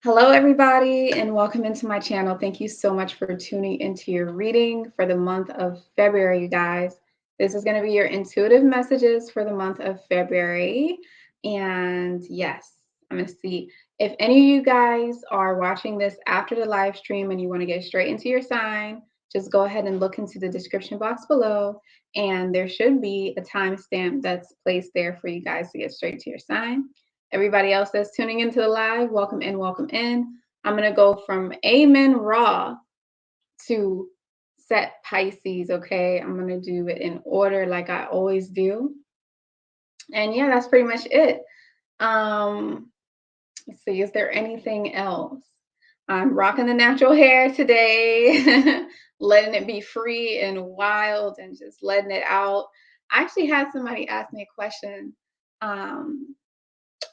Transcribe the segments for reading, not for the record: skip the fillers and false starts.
Hello, everybody, and welcome into my channel. Thank you so much for tuning into your reading for the month of February, you guys. This is going to be your intuitive messages for the month of February. And yes, I'm going to see if any of you guys are watching this after the live stream and you want to get straight into your sign, just go ahead and look into the description box below. And there should be a timestamp that's placed there for you guys to get straight to your sign. Everybody else that's tuning into the live, welcome in, welcome in. I'm going to go from Amen Raw to Set Pisces, okay? I'm going to do it in order like I always do. And yeah, that's pretty much it. Let's see, is there anything else? I'm rocking the natural hair today, letting it be free and wild and just letting it out. I actually had somebody ask me a question.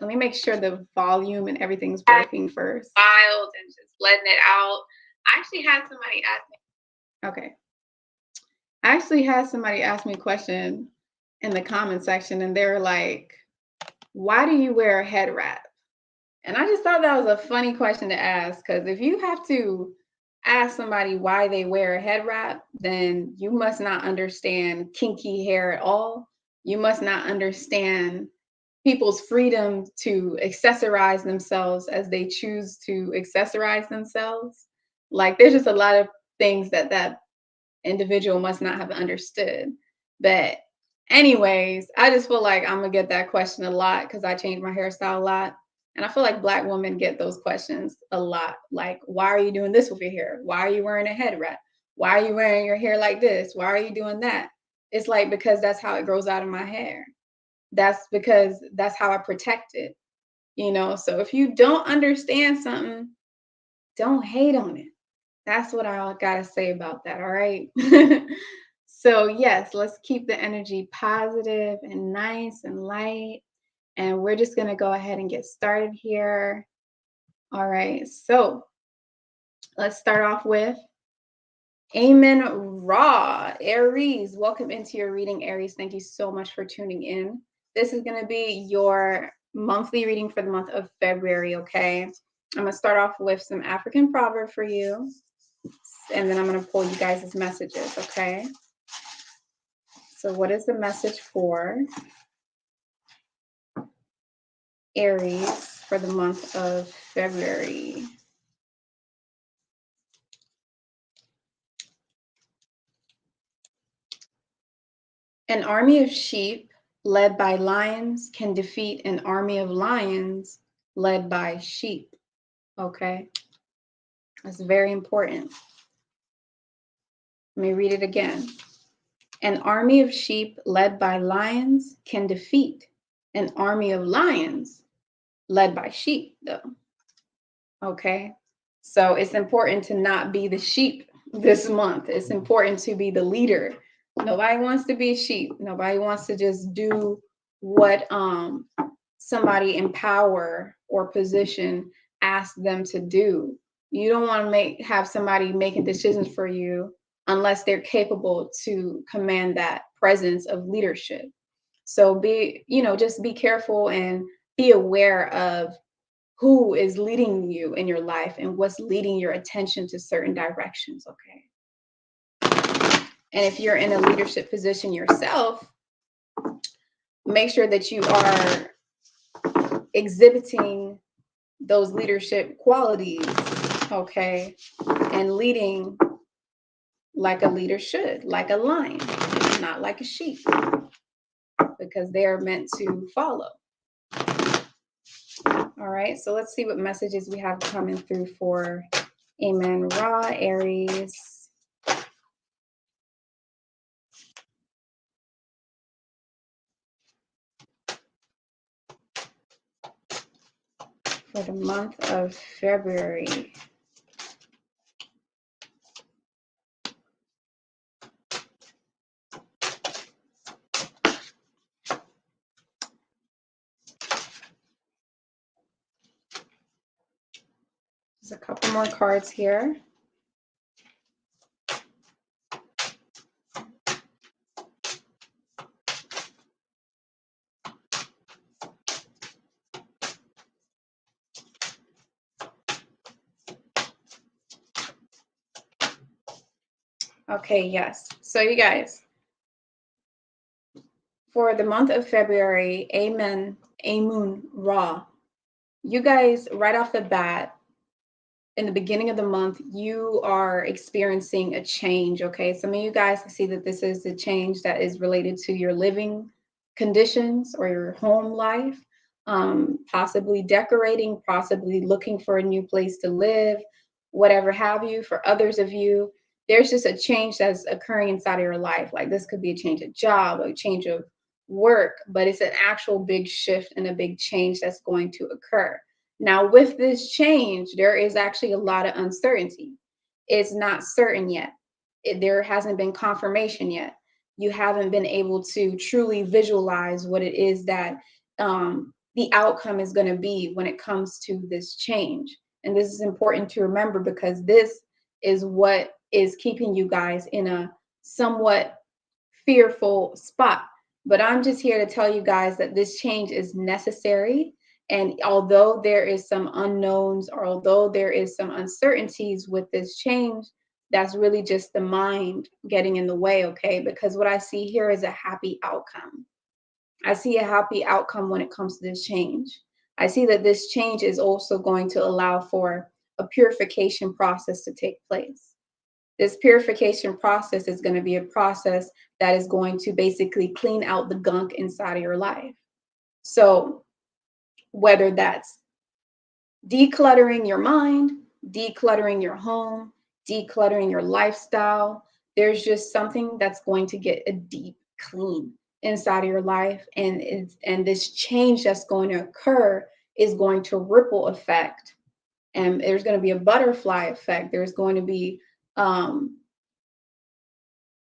Let me make sure the volume and everything's working first. Wild and just letting it out. I actually had somebody ask me. Okay. I actually had somebody ask me a question in the comment section, and they're like, why do you wear a head wrap? And I just thought that was a funny question to ask, because if you have to ask somebody why they wear a head wrap, then you must not understand kinky hair at all. You must not understand people's freedom to accessorize themselves as they choose to accessorize themselves. Like, there's just a lot of things that individual must not have understood. But anyways, I just feel like I'm gonna get that question a lot because I change my hairstyle a lot. And I feel like Black women get those questions a lot. Like, why are you doing this with your hair? Why are you wearing a head wrap? Why are you wearing your hair like this? Why are you doing that? It's like, because that's how it grows out of my hair. That's because that's how I protect it, So if you don't understand something, don't hate on it. That's what I gotta say about that. All right. So yes, let's keep the energy positive and nice and light. And we're just gonna go ahead and get started here. All right. So let's start off with Amen Raw. Aries, welcome into your reading, Aries. Thank you so much for tuning in. This is going to be your monthly reading for the month of February, okay? I'm going to start off with some African proverb for you, and then I'm going to pull you guys' messages, okay? So what is the message for Aries for the month of February? An army of sheep led by lions can defeat an army of lions led by sheep. Okay, that's very important. Let me read it again. An army of sheep led by lions can defeat an army of lions led by sheep, though. Okay, so it's important to not be the sheep this month. It's important to be the leader. Nobody wants to be sheep. Nobody wants to just do what somebody in power or position asks them to do. You don't want to have somebody making decisions for you unless they're capable to command that presence of leadership. So just be careful and be aware of who is leading you in your life and what's leading your attention to certain directions, okay? And if you're in a leadership position yourself, make sure that you are exhibiting those leadership qualities, okay? And leading like a leader should, like a lion, not like a sheep, because they are meant to follow. All right, so let's see what messages we have coming through for Amen Ra, Aries. For the month of February. There's a couple more cards here. Okay, yes. So you guys, for the month of February, Amen, Amun, Ra. You guys, right off the bat, in the beginning of the month, you are experiencing a change, okay? Some of you guys can see that this is a change that is related to your living conditions or your home life, possibly decorating, possibly looking for a new place to live, whatever have you. For others of you, there's just a change that's occurring inside of your life. Like this could be a change of job, a change of work, but it's an actual big shift and a big change that's going to occur. Now, with this change, there is actually a lot of uncertainty. It's not certain yet. There hasn't been confirmation yet. You haven't been able to truly visualize what it is that the outcome is going to be when it comes to this change. And this is important to remember because this is what is keeping you guys in a somewhat fearful spot. But I'm just here to tell you guys that this change is necessary. And although there is some unknowns, or although there is some uncertainties with this change, that's really just the mind getting in the way, okay? Because what I see here is a happy outcome. I see a happy outcome when it comes to this change. I see that this change is also going to allow for a purification process to take place. This purification process is going to be a process that is going to basically clean out the gunk inside of your life. So whether that's decluttering your mind, decluttering your home, decluttering your lifestyle, there's just something that's going to get a deep clean inside of your life. And this change that's going to occur is going to ripple effect. And there's going to be a butterfly effect. There's going to be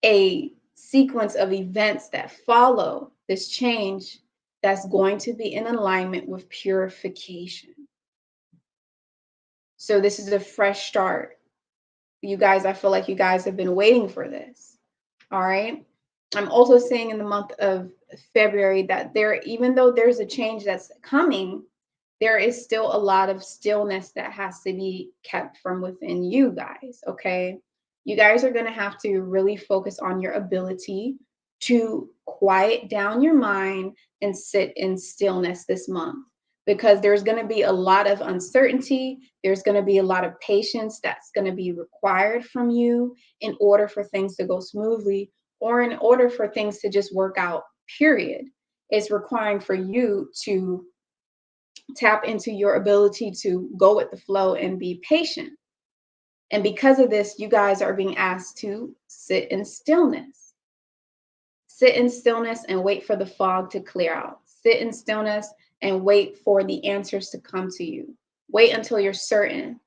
a sequence of events that follow this change that's going to be in alignment with purification. So this is a fresh start. You guys, I feel like you guys have been waiting for this. All right. I'm also saying in the month of February that even though there's a change that's coming, there is still a lot of stillness that has to be kept from within you guys. Okay. You guys are going to have to really focus on your ability to quiet down your mind and sit in stillness this month, because there's going to be a lot of uncertainty. There's going to be a lot of patience that's going to be required from you in order for things to go smoothly, or in order for things to just work out, period. It's requiring for you to tap into your ability to go with the flow and be patient. And because of this, you guys are being asked to sit in stillness. Sit in stillness and wait for the fog to clear out. Sit in stillness and wait for the answers to come to you. Wait until you're certain.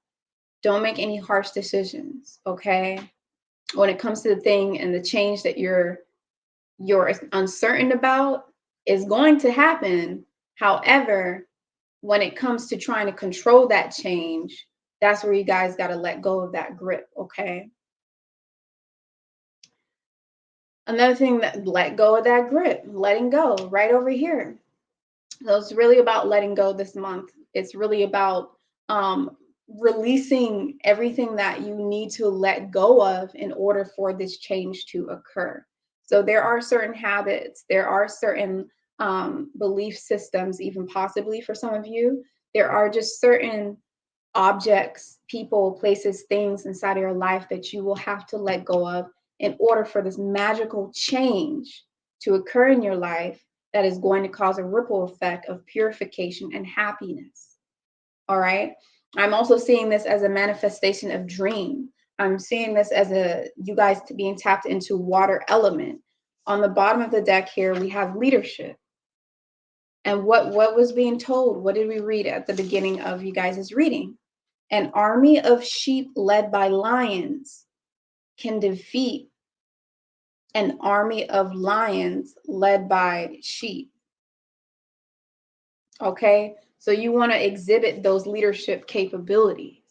Don't make any harsh decisions, okay? When it comes to the thing and the change that you're uncertain about is going to happen. However, when it comes to trying to control that change, that's where you guys got to let go of that grip, okay? Another thing, that let go of that grip, letting go right over here. So it's really about letting go this month. It's really about releasing everything that you need to let go of in order for this change to occur. So there are certain habits, there are certain belief systems, even possibly for some of you, there are just certain objects, people, places, things inside of your life that you will have to let go of in order for this magical change to occur in your life that is going to cause a ripple effect of purification and happiness. All right. I'm also seeing this as a manifestation of dream. I'm seeing this as you guys being tapped into water element. On the bottom of the deck here, we have leadership. And what was being told? What did we read at the beginning of you guys' reading? An army of sheep led by lions can defeat an army of lions led by sheep. Okay, so you want to exhibit those leadership capabilities.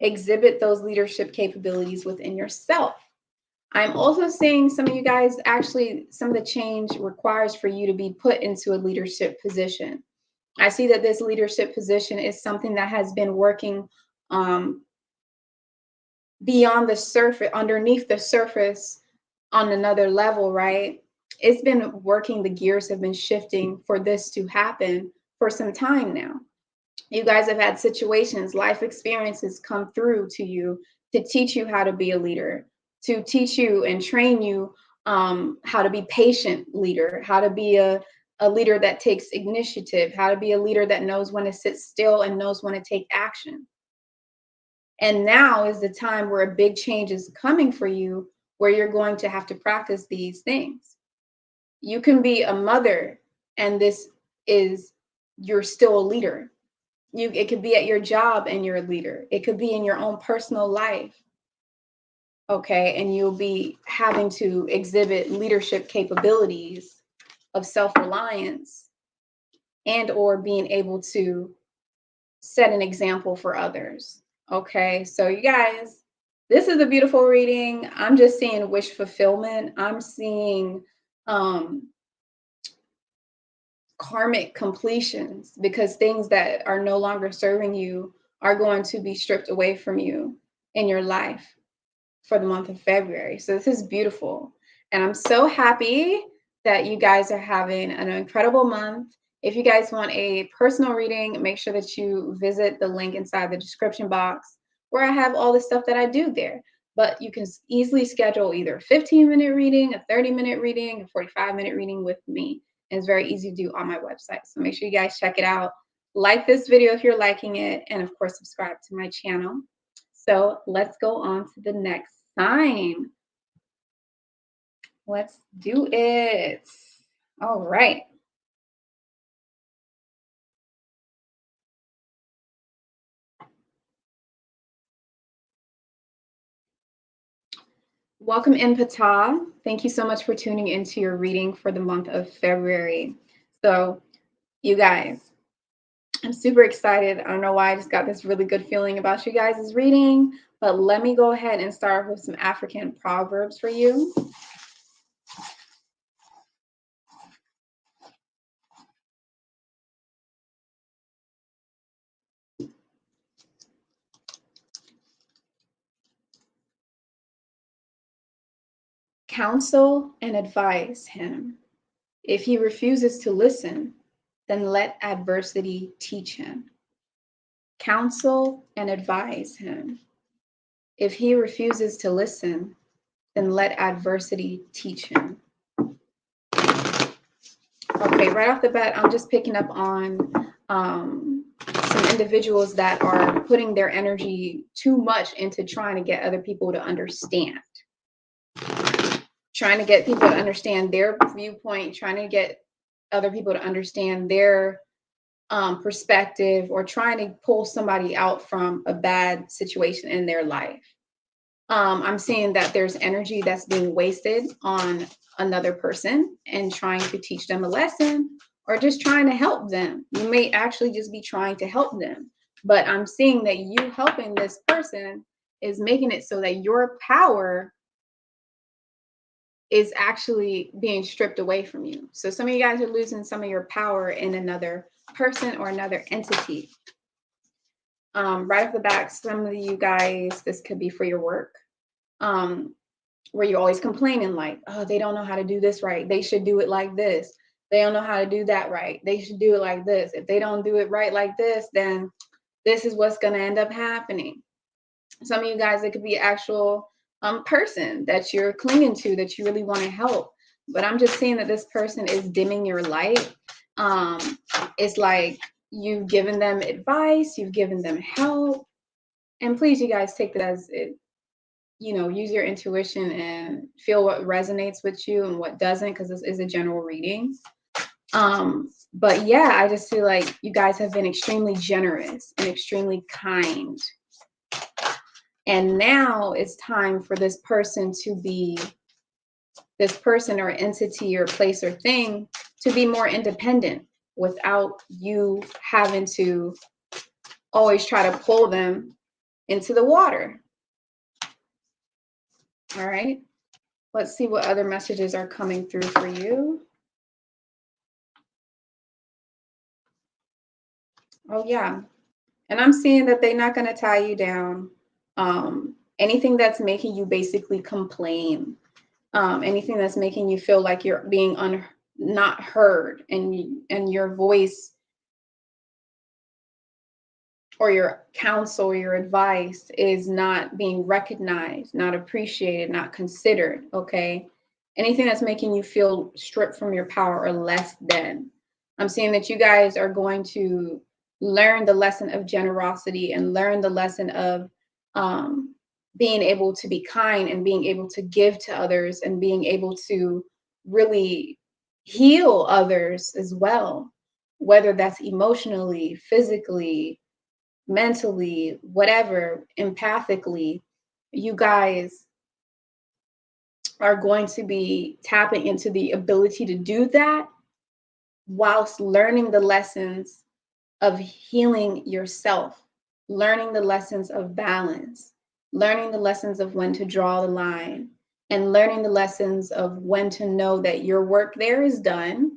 Exhibit those leadership capabilities within yourself. I'm also seeing some of you guys, actually, some of the change requires for you to be put into a leadership position. I see that this leadership position is something that has been working beyond the surface, underneath the surface on another level, right? It's been working, the gears have been shifting for this to happen for some time now. You guys have had situations, life experiences come through to you to teach you how to be a leader, to teach you and train you how to be patient leader, how to be a leader that takes initiative, how to be a leader that knows when to sit still and knows when to take action. And now is the time where a big change is coming for you, where you're going to have to practice these things. You can be a mother, and this is, you're still a leader. It could be at your job and you're a leader. It could be in your own personal life. Okay. And you'll be having to exhibit leadership capabilities of self-reliance and or being able to set an example for others. Okay. So you guys, this is a beautiful reading. I'm just seeing wish fulfillment. I'm seeing karmic completions, because things that are no longer serving you are going to be stripped away from you in your life for the month of February. So this is beautiful. And I'm so happy that you guys are having an incredible month. If you guys want a personal reading, make sure that you visit the link inside the description box where I have all the stuff that I do there. But you can easily schedule either a 15-minute reading, a 30-minute reading, a 45-minute reading with me. And it's very easy to do on my website. So make sure you guys check it out. Like this video if you're liking it. And of course, subscribe to my channel. So let's go on to the next sign. Let's do it. All right. Welcome in, Ptah. Thank you so much for tuning into your reading for the month of February. So, you guys, I'm super excited. I don't know why I just got this really good feeling about you guys' reading, but let me go ahead and start with some African proverbs for you. Counsel and advise him. If he refuses to listen, then let adversity teach him. Counsel and advise him. If he refuses to listen, then let adversity teach him. Okay, right off the bat, I'm just picking up on some individuals that are putting their energy too much into trying to get other people to understand. Trying to get people to understand their viewpoint, trying to get other people to understand their perspective, or trying to pull somebody out from a bad situation in their life. I'm seeing that there's energy that's being wasted on another person and trying to teach them a lesson, or just trying to help them. You may actually just be trying to help them, but I'm seeing that you helping this person is making it so that your power is actually being stripped away from you. So some of you guys are losing some of your power in another person or another entity. Right off the bat, some of you guys, this could be for your work, where you're always complaining like, oh, they don't know how to do this right. They should do it like this. They don't know how to do that right. They should do it like this. If they don't do it right like this, then this is what's going to end up happening. Some of you guys, it could be actual person that you're clinging to, that you really want to help. But I'm just seeing that this person is dimming your light. It's like you've given them advice, you've given them help. And please, you guys, take that as it, use your intuition and feel what resonates with you and what doesn't, because this is a general reading. But yeah, I just feel like you guys have been extremely generous and extremely kind. And now it's time for this person or entity or place or thing to be more independent without you having to always try to pull them into the water. All right. Let's see what other messages are coming through for you. Oh, yeah. And I'm seeing that they're not going to tie you down. anything that's making you basically complain, anything that's making you feel like you're being not heard, and your voice or your counsel or your advice is not being recognized, not appreciated, not considered, okay? Anything that's making you feel stripped from your power or less than. I'm seeing that you guys are going to learn the lesson of generosity and learn the lesson of being able to be kind and being able to give to others and being able to really heal others as well, whether that's emotionally, physically, mentally, whatever, empathically. You guys are going to be tapping into the ability to do that whilst learning the lessons of healing yourself, learning the lessons of balance, learning the lessons of when to draw the line, and learning the lessons of when to know that your work there is done.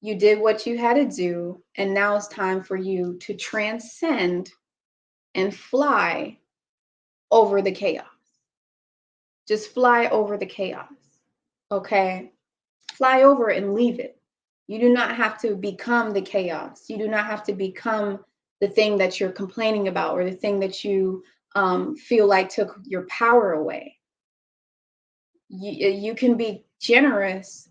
You did what you had to do, and now it's time for you to transcend and fly over the chaos. Just fly over the chaos, okay? Fly over it and leave it. You do not have to become the chaos. You do not have to become the thing that you're complaining about or the thing that you feel like took your power away. You can be generous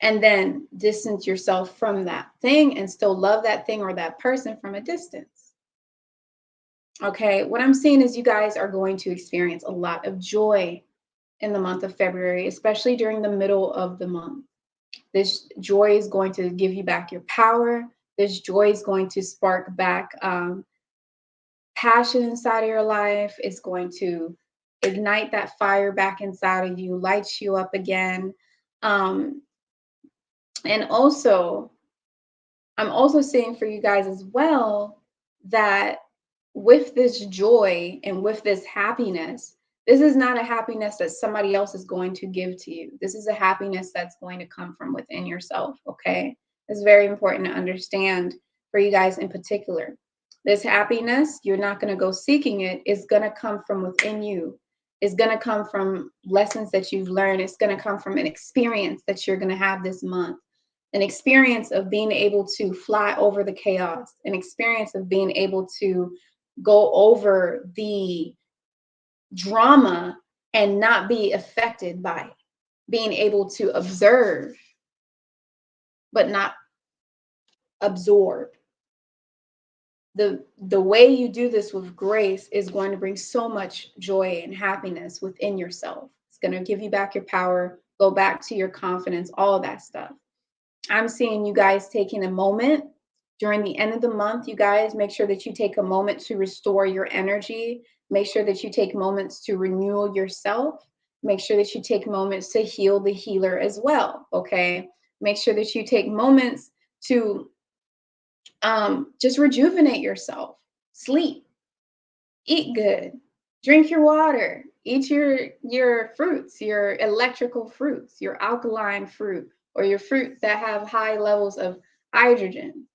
and then distance yourself from that thing and still love that thing or that person from a distance. Okay, what I'm seeing is you guys are going to experience a lot of joy in the month of February, especially during the middle of the month. This joy is going to give you back your power. This joy is going to spark back passion inside of your life. It's going to ignite that fire back inside of you, light you up again. And also, I'm also saying for you guys as well that with this joy and with this happiness, this is not a happiness that somebody else is going to give to you. This is a happiness that's going to come from within yourself, okay? It's very important to understand for you guys in particular. This happiness, you're not going to go seeking it. It's going to come from within you. It's going to come from lessons that you've learned. It's going to come from an experience that you're going to have this month. An experience of being able to fly over the chaos, an experience of being able to go over the drama and not be affected by it, being able to observe but not absorb. The way you do this with grace is going to bring so much joy and happiness within yourself. It's going to give you back your power, go back to your confidence, all of that stuff. I'm seeing you guys taking a moment during the end of the month. You guys make sure that you take a moment to restore your energy. Make sure that you take moments to renew yourself. Make sure that you take moments to heal the healer as well, okay? Make sure that you take moments to just rejuvenate yourself. Sleep, eat good, drink your water, eat your fruits, your electrical fruits, your alkaline fruit, or your fruits that have high levels of hydrogen.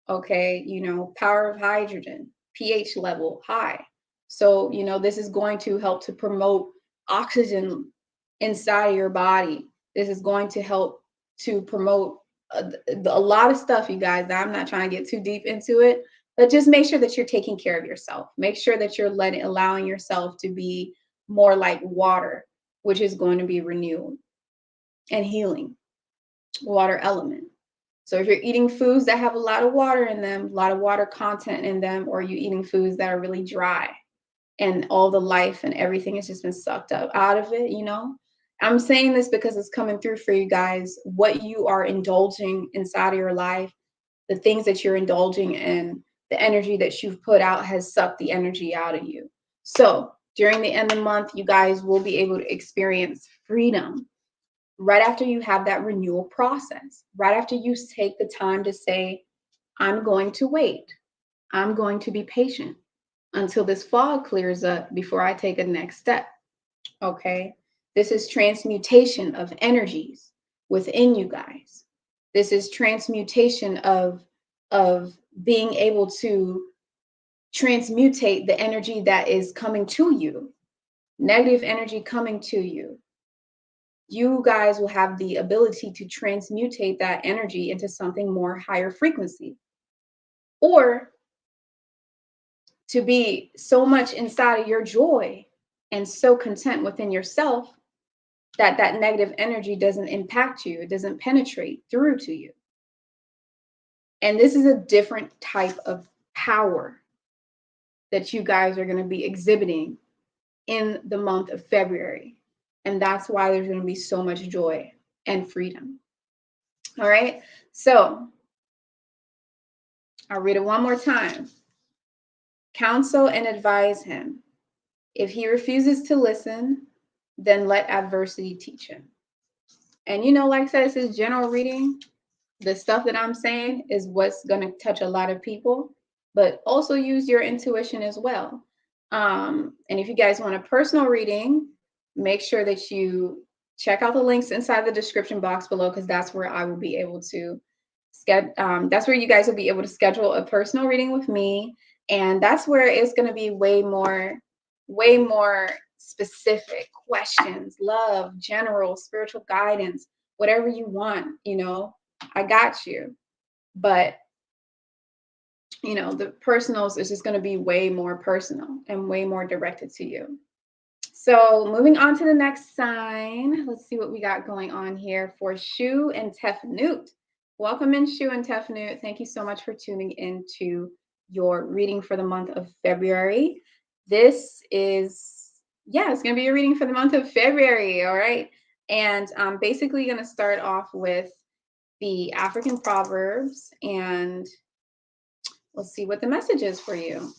Okay, power of hydrogen, pH level high. So, this is going to help to promote oxygen inside of your body. This is going to help to promote a lot of stuff, you guys. I'm not trying to get too deep into it, but just make sure that you're taking care of yourself. Make sure that you're allowing yourself to be more like water, which is going to be renewed and healing, water element. So if you're eating foods that have a lot of water in them, a lot of water content in them, or you're eating foods that are really dry and all the life and everything has just been sucked up out of it, I'm saying this because it's coming through for you guys. What you are indulging inside of your life, the things that you're indulging in, the energy that you've put out has sucked the energy out of you. So during the end of the month, you guys will be able to experience freedom right after you have that renewal process, right after you take the time to say, I'm going to wait. I'm going to be patient until this fog clears up before I take a next step. Okay. This is transmutation of energies within you guys. This is transmutation of being able to transmutate the energy that is coming to you. negative energy coming to you, you guys will have the ability to transmutate that energy into something more higher frequency, or to be so much inside of your joy and so content within yourself that that negative energy doesn't impact you, it doesn't penetrate through to you. And this is a different type of power that you guys are going to be exhibiting in the month of February. And that's why there's going to be so much joy and freedom. All right. So I'll read it one more time. Counsel and advise him. If he refuses to listen, then let adversity teach him. And like I said, this is general reading. The stuff that I'm saying is what's going to touch a lot of people, but also use your intuition as well. And if you guys want a personal reading, make sure that you check out the links inside the description box below, because that's where I will be able to that's where you guys will be able to schedule a personal reading with me. And that's where it's going to be way more specific questions, love, general, spiritual guidance, whatever you want, I got you. But the personals is just going to be way more personal and way more directed to you. So moving on to the next sign, let's see what we got going on here for Shu and Tefnut. Welcome in, Shu and Tefnut. Thank you so much for tuning into your reading for the month of February. This is, it's going to be a reading for the month of February, all right? And I'm basically going to start off with the African proverbs, and let's see what the message is for you.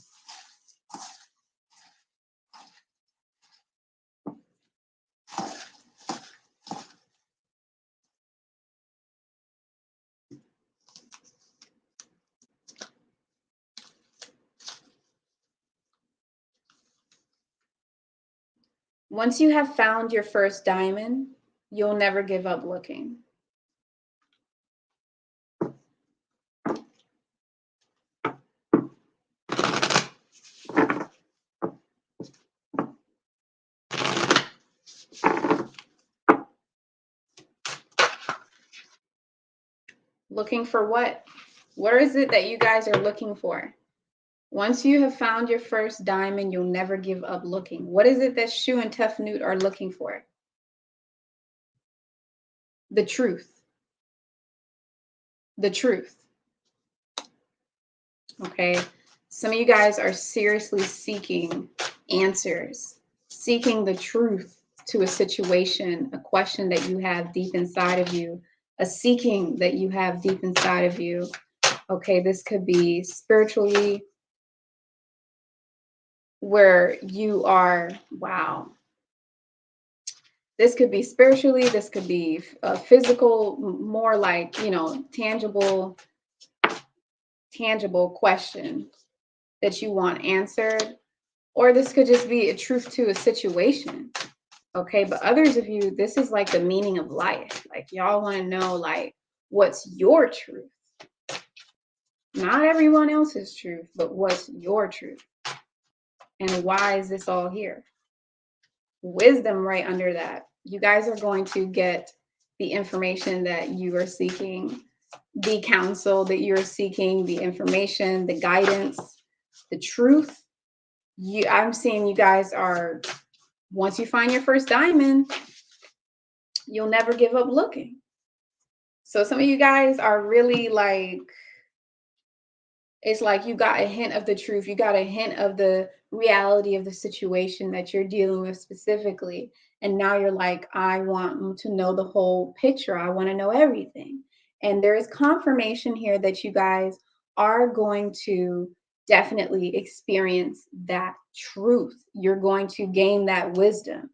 Once you have found your first diamond, you'll never give up looking. Looking for what? What is it that you guys are looking for? Once you have found your first diamond, you'll never give up looking. What is it that Shu and Tefnut are looking for? The truth. The truth. Okay. Some of you guys are seriously seeking answers, seeking the truth to a situation, a question that you have deep inside of you, a seeking that you have deep inside of you. Okay, this could be spiritually, where you are, wow. This could be spiritually, this could be physical, more like, tangible question that you want answered. Or this could just be a truth to a situation. Okay, but others of you, this is like the meaning of life. Like, y'all want to know, like, what's your truth? Not everyone else's truth, but what's your truth? And why is this all here? Wisdom right under that. You guys are going to get the information that you are seeking, the counsel that you're seeking, the information, the guidance, the truth. I'm seeing you guys are, once you find your first diamond, you'll never give up looking. So some of you guys are really like, it's like you got a hint of the truth. You got a hint of the reality of the situation that you're dealing with specifically. And now you're like, I want to know the whole picture. I want to know everything. And there is confirmation here that you guys are going to definitely experience that truth. You're going to gain that wisdom.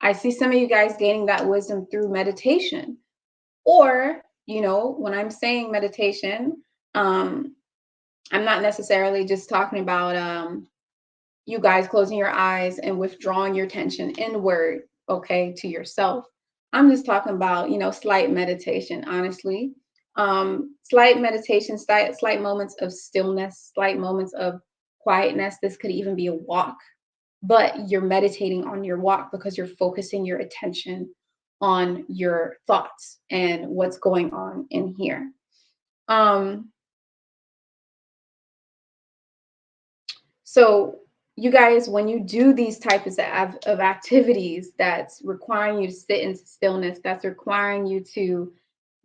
I see some of you guys gaining that wisdom through meditation. Or, when I'm saying meditation, I'm not necessarily just talking about you guys closing your eyes and withdrawing your attention inward, okay, to yourself. I'm just talking about, slight meditation, honestly. Slight meditation, slight moments of stillness, slight moments of quietness. This could even be a walk, but you're meditating on your walk because you're focusing your attention on your thoughts and what's going on in here. So you guys, when you do these types of activities that's requiring you to sit in stillness, that's requiring you to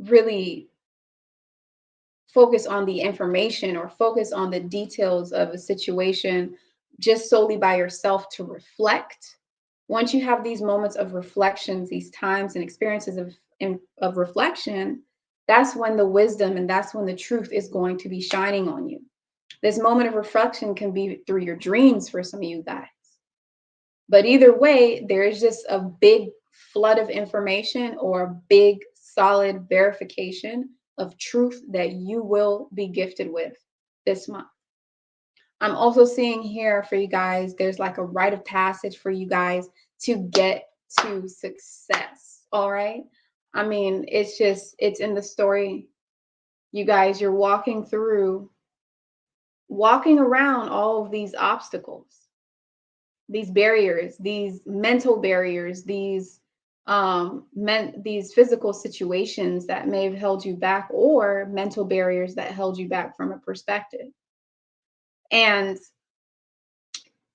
really focus on the information or focus on the details of a situation just solely by yourself to reflect. Once you have these moments of reflections, these times and experiences of reflection, that's when the wisdom and that's when the truth is going to be shining on you. This moment of reflection can be through your dreams for some of you guys. But either way, there is just a big flood of information or a big solid verification of truth that you will be gifted with this month. I'm also seeing here for you guys, there's like a rite of passage for you guys to get to success. All right. I mean, it's in the story. You guys, you're walking around all of these obstacles, these barriers, these mental barriers, these physical situations that may have held you back, or mental barriers that held you back from a perspective. And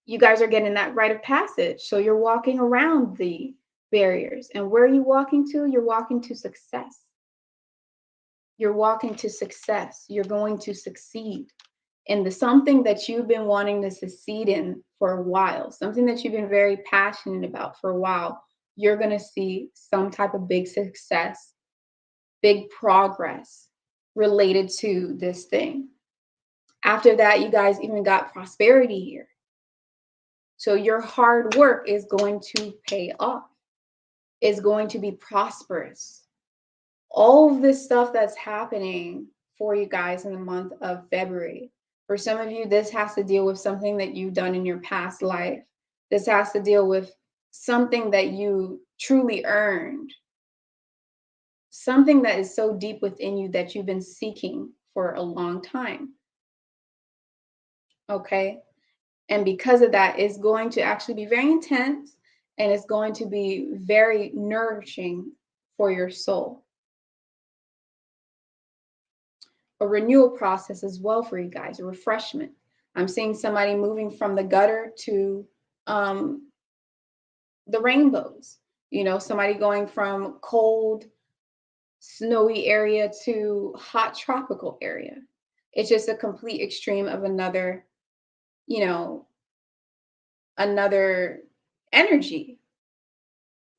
you guys are getting that rite of passage. So you're walking around the barriers. And where are you walking to? You're walking to success. You're walking to success. You're going to succeed in something that you've been wanting to succeed in for a while, something that you've been very passionate about for a while. You're going to see some type of big success, big progress related to this thing. After that, you guys even got prosperity here. So your hard work is going to pay off. It's going to be prosperous. All of this stuff that's happening for you guys in the month of February. For some of you, this has to deal with something that you've done in your past life. This has to deal with something that you truly earned. Something that is so deep within you that you've been seeking for a long time. Okay? And because of that, it's going to actually be very intense and it's going to be very nourishing for your soul. A renewal process as well for you guys, a refreshment. I'm seeing somebody moving from the gutter to the rainbows. You know, somebody going from cold, snowy area to hot tropical area. It's just a complete extreme of another, another energy.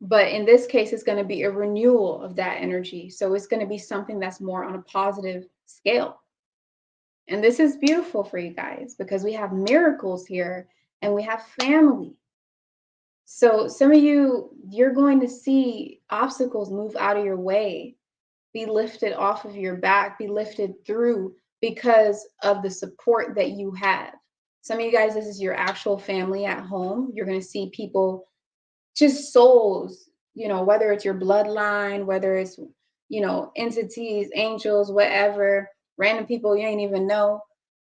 But in this case, it's going to be a renewal of that energy. So it's going to be something that's more on a positive scale. And this is beautiful for you guys because we have miracles here and we have family. So some of you, you're going to see obstacles move out of your way, be lifted off of your back, be lifted through because of the support that you have. Some of you guys, this is your actual family at home. You're going to see people, just souls, whether it's your bloodline, whether it's, entities, angels, whatever, random people you ain't even know.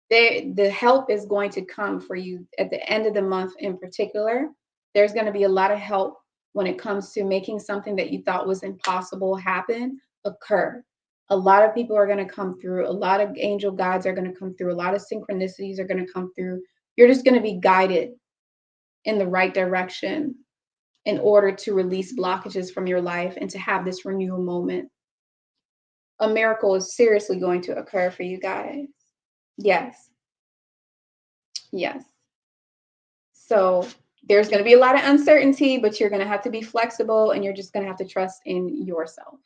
The help is going to come for you at the end of the month in particular. There's going to be a lot of help when it comes to making something that you thought was impossible happen, occur. A lot of people are going to come through. A lot of angel guides are going to come through. A lot of synchronicities are going to come through. You're just going to be guided in the right direction in order to release blockages from your life and to have this renewal moment. A miracle is seriously going to occur for you guys. Yes. Yes. So there's going to be a lot of uncertainty, but you're going to have to be flexible and you're just going to have to trust in yourself.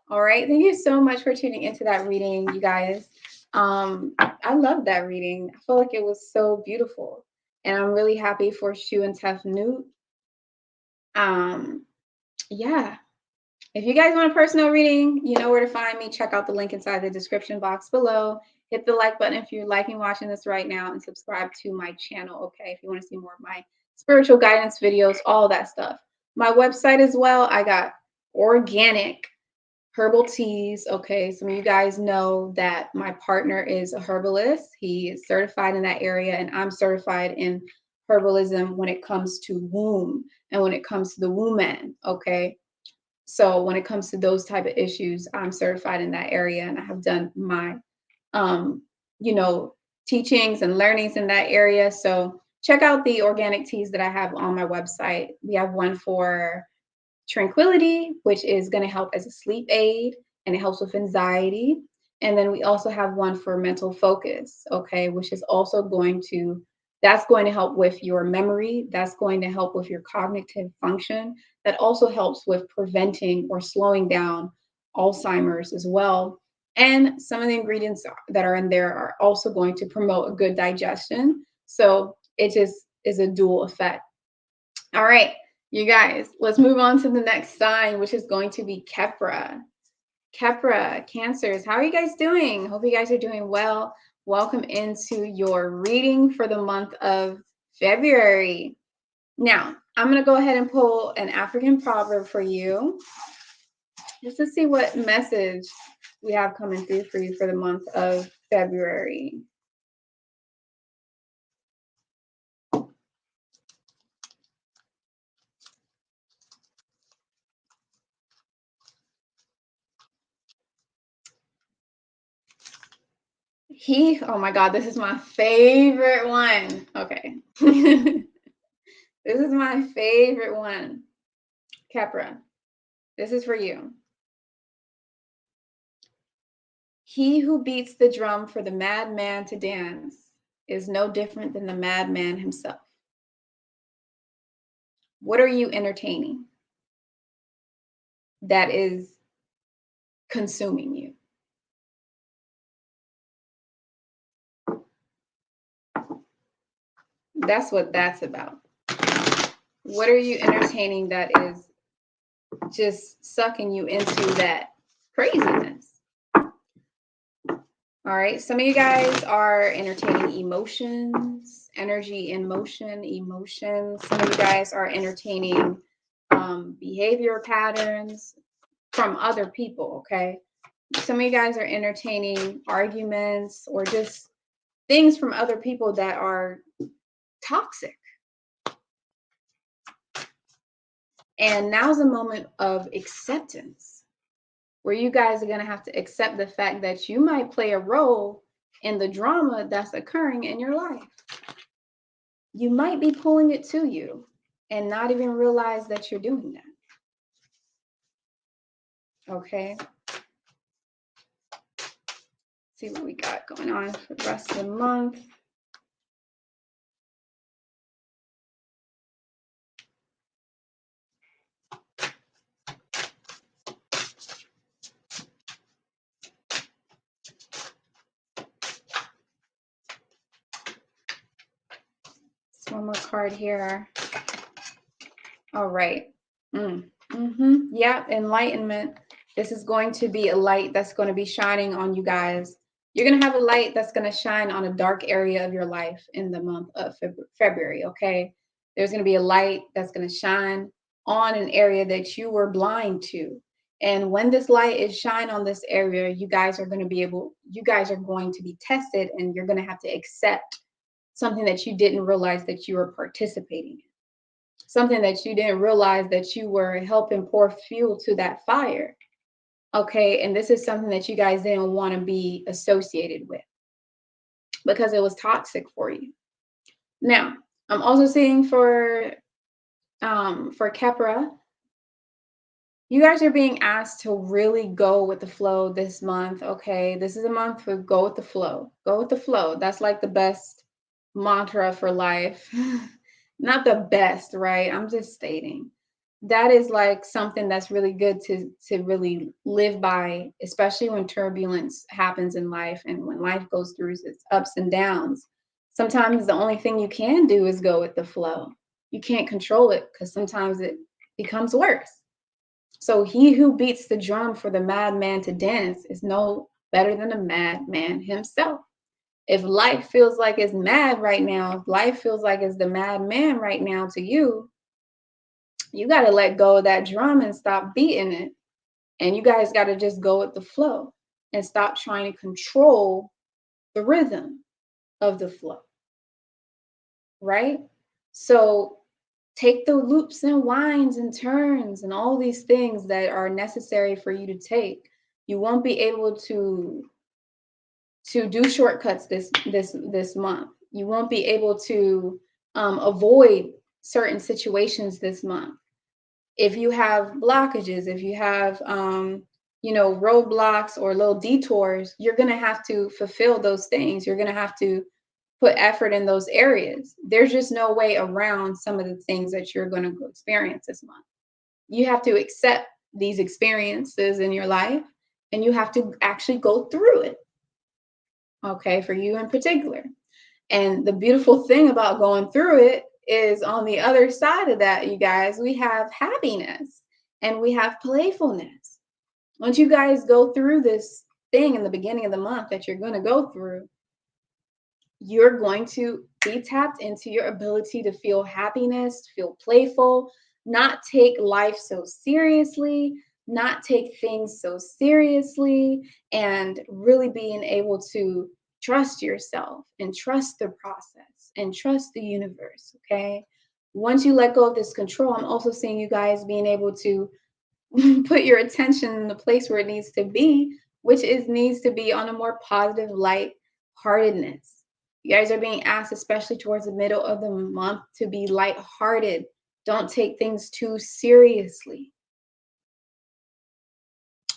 All right. Thank you so much for tuning into that reading, you guys. I love that reading. I feel like it was so beautiful. And I'm really happy for Shu and Tefnut. Yeah. If you guys want a personal reading, you know where to find me. Check out the link inside the description box below. Hit the like button if you're liking watching this right now and subscribe to my channel, okay? If you want to see more of my spiritual guidance videos, all that stuff. My website as well, I got organic herbal teas, okay? Some of you guys know that my partner is a herbalist. He is certified in that area and I'm certified in herbalism when it comes to womb and when it comes to the woman. Okay. So when it comes to those type of issues, I'm certified in that area, and I have done my, you know, teachings and learnings in that area. So check out the organic teas that I have on my website. We have one for tranquility, which is going to help as a sleep aid, and it helps with anxiety. And then we also have one for mental focus, okay, which is also that's going to help with your memory. That's going to help with your cognitive function. That also helps with preventing or slowing down Alzheimer's as well. And some of the ingredients that are in there are also going to promote a good digestion. So it just is a dual effect. All right, you guys, let's move on to the next sign, which is going to be Khepra. Khepra, Cancers, how are you guys doing? Hope you guys are doing well. Welcome into your reading for the month of February. Now, I'm going to go ahead and pull an African proverb for you, just to see what message we have coming through for you for the month of February. Oh my God, this is my favorite one. Okay. This is my favorite one. Khepra, this is for you. He who beats the drum for the madman to dance is no different than the madman himself. What are you entertaining that is consuming you? That's what that's about. What are you entertaining that is just sucking you into that craziness? All right, some of you guys are entertaining emotions, energy in motion, emotions. Some of you guys are entertaining behavior patterns from other people, okay? Some of you guys are entertaining arguments or just things from other people that are toxic. And now's a moment of acceptance, where you guys are going to have to accept the fact that you might play a role in the drama that's occurring in your life. You might be pulling it to you and not even realize that you're doing that. Okay. See what we got going on for the rest of the month. One more card here. All right. Yeah, enlightenment. This is going to be a light that's going to be shining on you guys. You're going to have a light that's going to shine on a dark area of your life in the month of February, okay? There's going to be a light that's going to shine on an area that you were blind to. And when this light is shine on this area, you guys are going to be tested, and you're going to have to accept something that you didn't realize that you were participating in, something that you didn't realize that you were helping pour fuel to that fire. Okay, and this is something that you guys didn't want to be associated with because it was toxic for you. Now, I'm also seeing for Khepra, you guys are being asked to really go with the flow this month. Okay, this is a month for go with the flow. Go with the flow. That's like the best mantra for life. Not the best, right? I'm just stating that is like something that's really good to really live by, especially when turbulence happens in life and when life goes through its ups and downs. Sometimes the only thing you can do is go with the flow. You can't control it because sometimes it becomes worse. So he who beats the drum for the madman to dance is no better than the madman himself. If life feels like it's mad right now, if life feels like it's the madman right now to you, you got to let go of that drum and stop beating it. And you guys got to just go with the flow and stop trying to control the rhythm of the flow. Right? So take the loops and winds and turns and all these things that are necessary for you to take. You won't be able to do shortcuts this month. You won't be able to avoid certain situations this month. If you have blockages, if you have roadblocks or little detours, you're going to have to fulfill those things. You're going to have to put effort in those areas. There's just no way around some of the things that you're going to go experience this month. You have to accept these experiences in your life, and you have to actually go through it. Okay, for you in particular. And the beautiful thing about going through it is on the other side of that, you guys, we have happiness and we have playfulness. Once you guys go through this thing in the beginning of the month that you're going to go through, you're going to be tapped into your ability to feel happiness, feel playful, not take life so seriously, not take things so seriously, and really being able to trust yourself and trust the process and trust the universe, okay? Once you let go of this control, I'm also seeing you guys being able to put your attention in the place where it needs to be, which needs to be on a more positive, light-heartedness. You guys are being asked, especially towards the middle of the month, to be lighthearted. Don't take things too seriously.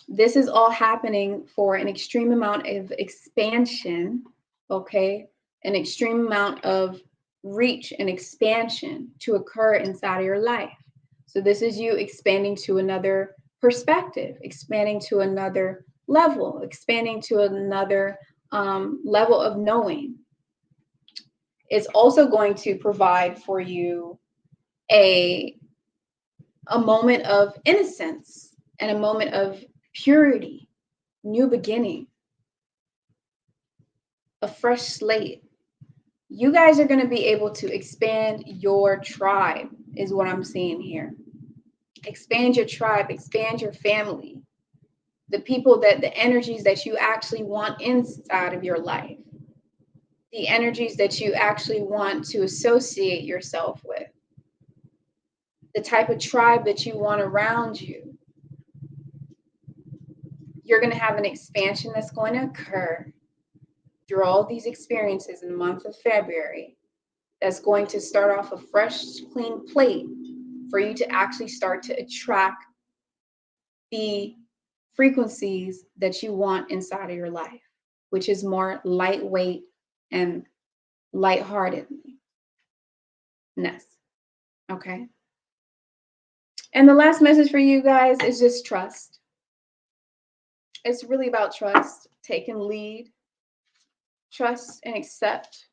This is all happening for an extreme amount of expansion, okay? An extreme amount of reach and expansion to occur inside of your life. So this is you expanding to another perspective, expanding to another level, expanding to another level of knowing. It's also going to provide for you a moment of innocence and a moment of purity, new beginning, a fresh slate. You guys are going to be able to expand your tribe, is what I'm seeing here. Expand your tribe, expand your family, the people the energies that you actually want inside of your life, the energies that you actually want to associate yourself with, the type of tribe that you want around you. You're going to have an expansion that's going to occur through all these experiences in the month of February. That's going to start off a fresh, clean plate for you to actually start to attract the frequencies that you want inside of your life, which is more lightweight and lightheartedness. Okay. And the last message for you guys is just trust. It's really about trust, taking lead, trust and accept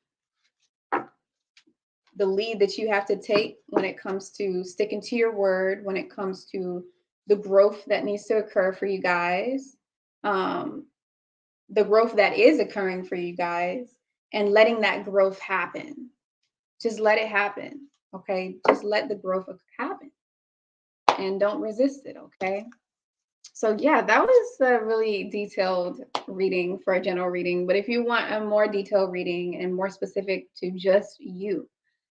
the lead that you have to take when it comes to sticking to your word, when it comes to the growth that needs to occur for you guys, the growth that is occurring for you guys, and letting that growth happen. Just let it happen, okay? Just let the growth happen and don't resist it, okay? So yeah, that was a really detailed reading for a general reading. But if you want a more detailed reading and more specific to just you,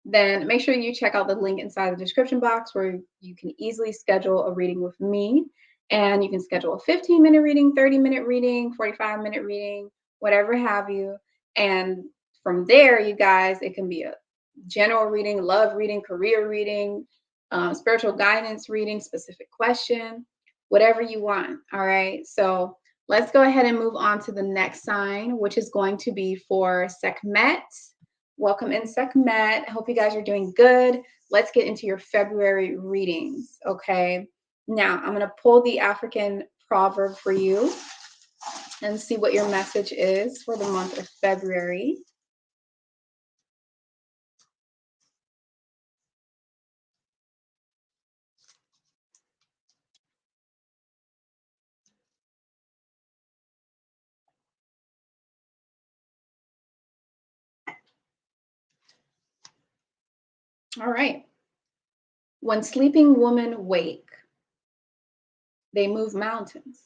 then make sure you check out the link inside the description box where you can easily schedule a reading with me. And you can schedule a 15-minute reading, 30-minute reading, 45-minute reading, whatever have you. And from there, you guys, it can be a general reading, love reading, career reading, spiritual guidance reading, specific question, whatever you want. All right. So let's go ahead and move on to the next sign, which is going to be for Sekhmet. Welcome in, Sekhmet. I hope you guys are doing good. Let's get into your February readings. Okay. Now I'm going to pull the African proverb for you and see what your message is for the month of February. All right. When sleeping women wake, they move mountains.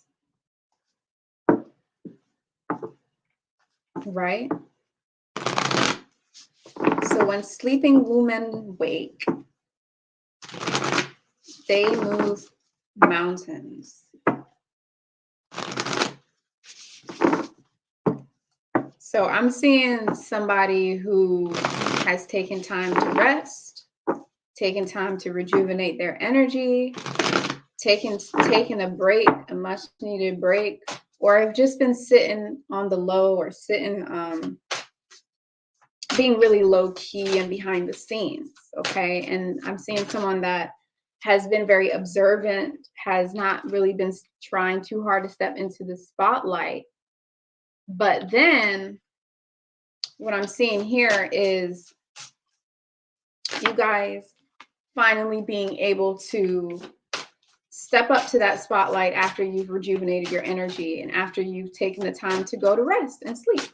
Right? So when sleeping women wake, they move mountains. So I'm seeing somebody who has taken time to rest, taken time to rejuvenate their energy, taken a break, a much needed break, or have just been sitting on the low or sitting being really low key and behind the scenes. Okay. And I'm seeing someone that has been very observant, has not really been trying too hard to step into the spotlight. But then what I'm seeing here is you guys finally being able to step up to that spotlight after you've rejuvenated your energy and after you've taken the time to go to rest and sleep.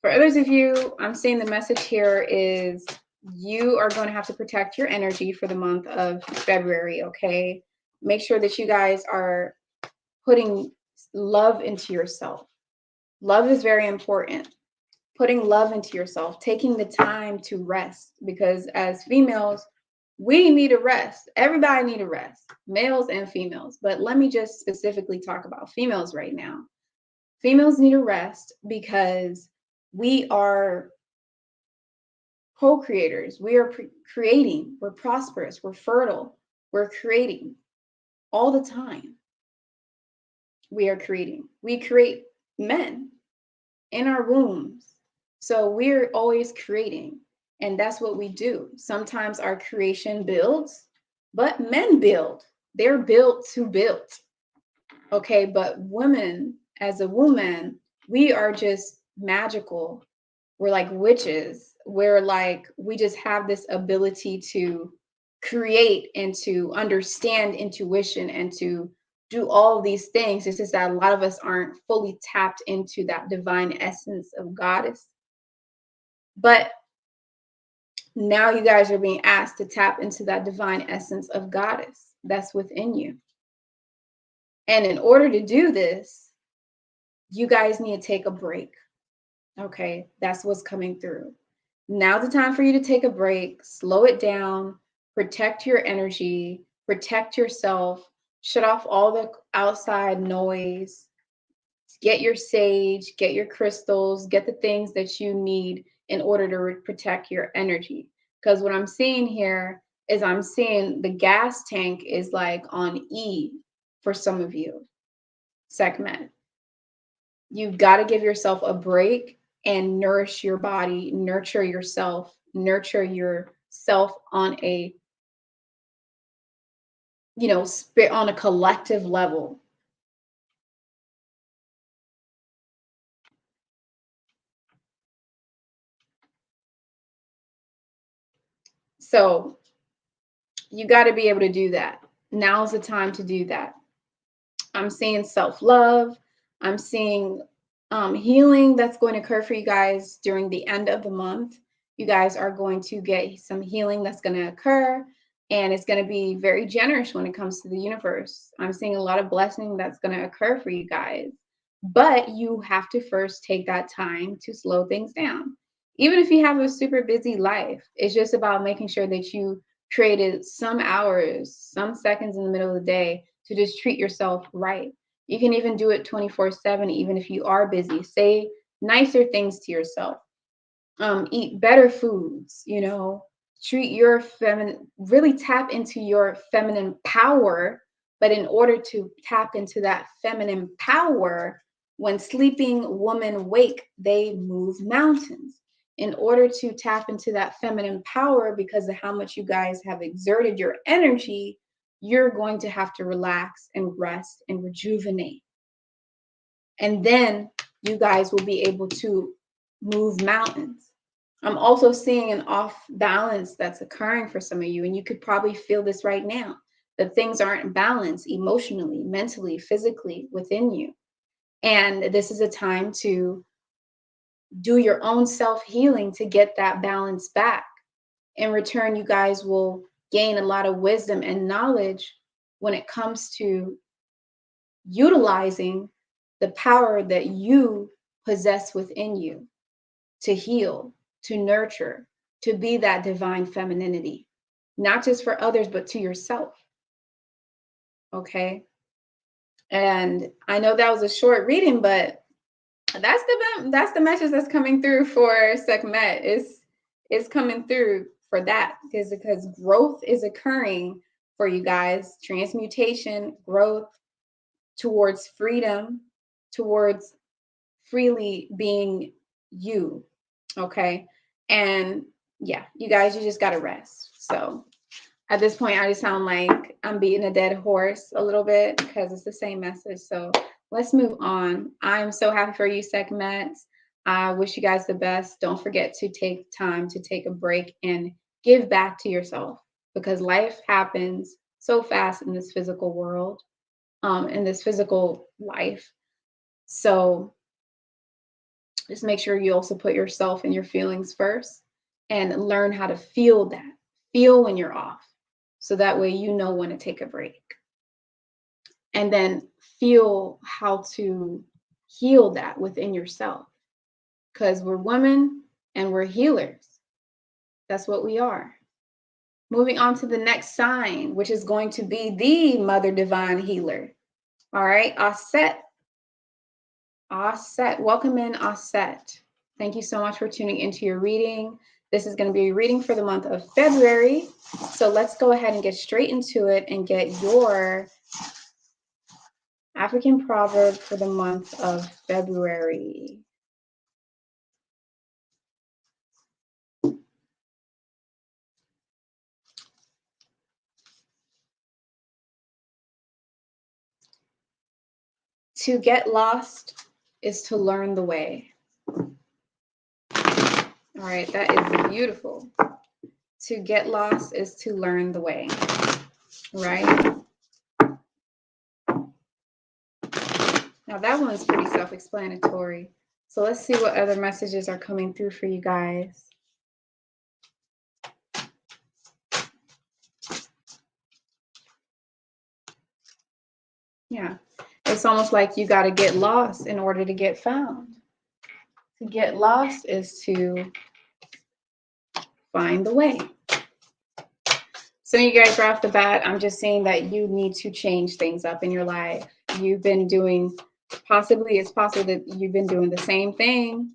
For others of you, I'm seeing the message here is you are going to have to protect your energy for the month of February, okay? Make sure that you guys are putting love into yourself. Love is very important. Putting love into yourself, taking the time to rest, because as females, we need a rest. Everybody need a rest, males and females. But let me just specifically talk about females right now. Females need a rest because we are co-creators. We are creating. We're prosperous. We're fertile. We're creating all the time. We are creating. We create men in our wombs. So we're always creating. And that's what we do. Sometimes our creation builds, but men build. They're built to build. Okay, but women, as a woman, we are just magical. We're like witches. We just have this ability to create and to understand intuition and to do all of these things. It's just that a lot of us aren't fully tapped into that divine essence of goddess. But now you guys are being asked to tap into that divine essence of goddess that's within you. And in order to do this, you guys need to take a break. Okay, that's what's coming through. Now's the time for you to take a break, slow it down, protect your energy, protect yourself, shut off all the outside noise, get your sage, get your crystals, get the things that you need in order to protect your energy. Because what I'm seeing here is I'm seeing the gas tank is like on E for some of you, Sekhmet. You've got to give yourself a break and nourish your body, nurture yourself on a, on a collective level. So you got to be able to do that. Now's the time to do that. I'm seeing self-love. I'm seeing healing that's going to occur for you guys during the end of the month. You guys are going to get some healing that's going to occur, and it's going to be very generous when it comes to the universe. I'm seeing a lot of blessing that's going to occur for you guys, but you have to first take that time to slow things down. Even if you have a super busy life, it's just about making sure that you created some hours, some seconds in the middle of the day to just treat yourself right. You can even do it 24/7, even if you are busy. Say nicer things to yourself. Eat better foods, treat your feminine, really tap into your feminine power. But in order to tap into that feminine power, when sleeping women wake, they move mountains. In order to tap into that feminine power, because of how much you guys have exerted your energy, you're going to have to relax and rest and rejuvenate. And then you guys will be able to move mountains. I'm also seeing an off balance that's occurring for some of you, and you could probably feel this right now, that things aren't balanced emotionally, mentally, physically within you. And this is a time to do your own self-healing to get that balance back. In return, you guys will gain a lot of wisdom and knowledge when it comes to utilizing the power that you possess within you to heal, to nurture, to be that divine femininity, not just for others, but to yourself. Okay. And I know that was a short reading, but that's the message that's coming through for Sekhmet. It's coming through for that because growth is occurring for you guys. Transmutation, growth towards freedom, towards freely being you. Okay. And yeah, you guys, you just got to rest. So at this point, I just sound like I'm beating a dead horse a little bit because it's the same message. So let's move on. I'm so happy for you, Sekhmet. I wish you guys the best. Don't forget to take time to take a break and give back to yourself because life happens so fast in this physical world, in this physical life. So just make sure you also put yourself and your feelings first and learn how to feel that. Feel when you're off. So that way you know when to take a break. And then feel how to heal that within yourself. Because we're women and we're healers. That's what we are. Moving on to the next sign, which is going to be the Mother Divine Healer. All right, Aset. Aset. Welcome in, Aset. Thank you so much for tuning into your reading. This is going to be a reading for the month of February. So let's go ahead and get straight into it and get your African proverb for the month of February. To get lost is to learn the way. All right, that is beautiful. To get lost is to learn the way, right? Now that one's pretty self-explanatory. So let's see what other messages are coming through for you guys. Yeah, it's almost like you got to get lost in order to get found. To get lost is to find the way. So you guys, right off the bat, I'm just saying that you need to change things up in your life. You've been doing, it's possible that you've been doing the same thing,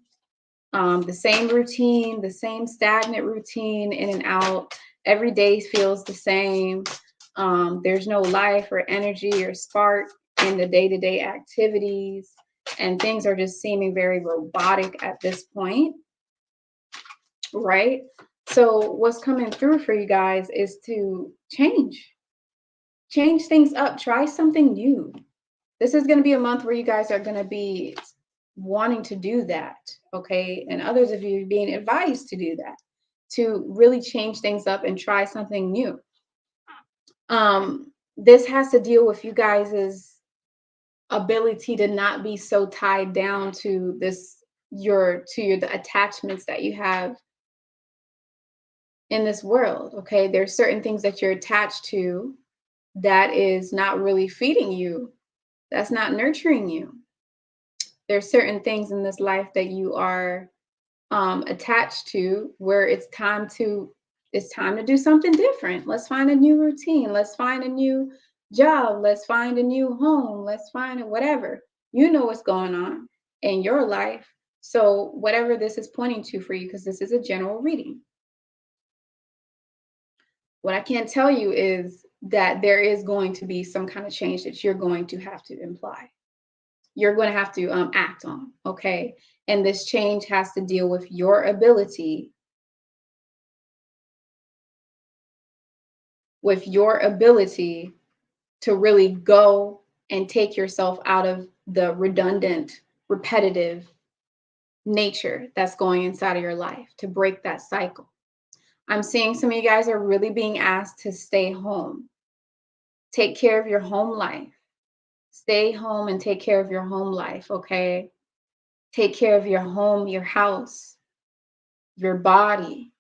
the same routine, the same stagnant routine in and out. Every day feels the same. There's no life or energy or spark in the day-to-day activities, and things are just seeming very robotic at this point, right? So what's coming through for you guys is to change things up, try something new. This is going to be a month where you guys are going to be wanting to do that, okay? And others of you being advised to do that, to really change things up and try something new. This has to deal with you guys' ability to not be so tied down to the attachments that you have in this world, okay? There's certain things that you're attached to that is not really feeding you, that's not nurturing you. There's certain things in this life that you are attached to where it's time to do something different. Let's find a new routine. Let's find a new job. Let's find a new home. Let's find whatever. You know what's going on in your life. So whatever this is pointing to for you, because this is a general reading. What I can tell you is that there is going to be some kind of change that you're going to have to imply. You're going to have to act on, okay? And this change has to deal with your ability, to really go and take yourself out of the redundant, repetitive nature that's going inside of your life, to break that cycle. I'm seeing some of you guys are really being asked to stay home. Take care of your home life. Stay home and take care of your home life, okay? Take care of your home, your house, your body.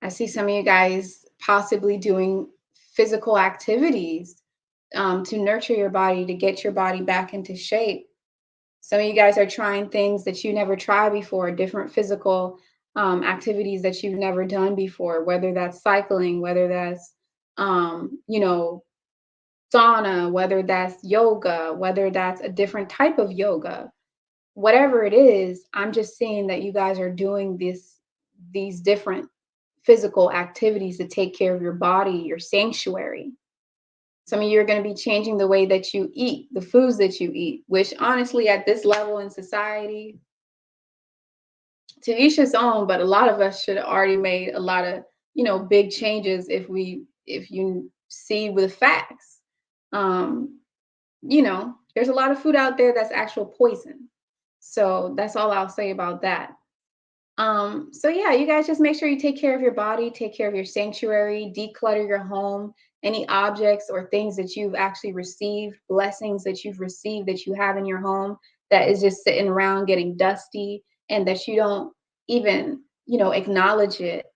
I see some of you guys possibly doing physical activities to nurture your body, to get your body back into shape. Some of you guys are trying things that you never tried before, different physical activities that you've never done before, whether that's cycling, whether that's, you know, sauna, whether that's yoga, whether that's a different type of yoga, whatever it is. I'm just seeing that you guys are doing these different physical activities to take care of your body, your sanctuary. Some of you are going to be changing the way that you eat, the foods that you eat, which honestly, at this level in society, to each his own, but a lot of us should have already made a lot of, you know, big changes if you see with facts. You know, there's a lot of food out there that's actual poison. So that's all I'll say about that. So yeah, you guys just make sure you take care of your body, take care of your sanctuary, declutter your home, any objects or things that you've actually received, blessings that you've received that you have in your home that is just sitting around getting dusty and that you don't even, you know, acknowledge it.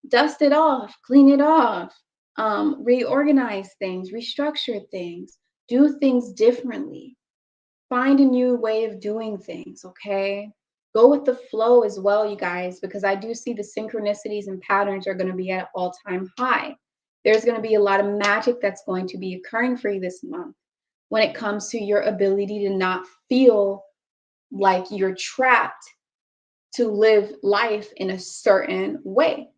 Dust it off, clean it off, reorganize things, restructure things, do things differently. Find a new way of doing things, okay? Go with the flow as well, you guys, because I do see the synchronicities and patterns are going to be at all-time high. There's going to be a lot of magic that's going to be occurring for you this month when it comes to your ability to not feel like you're trapped to live life in a certain way.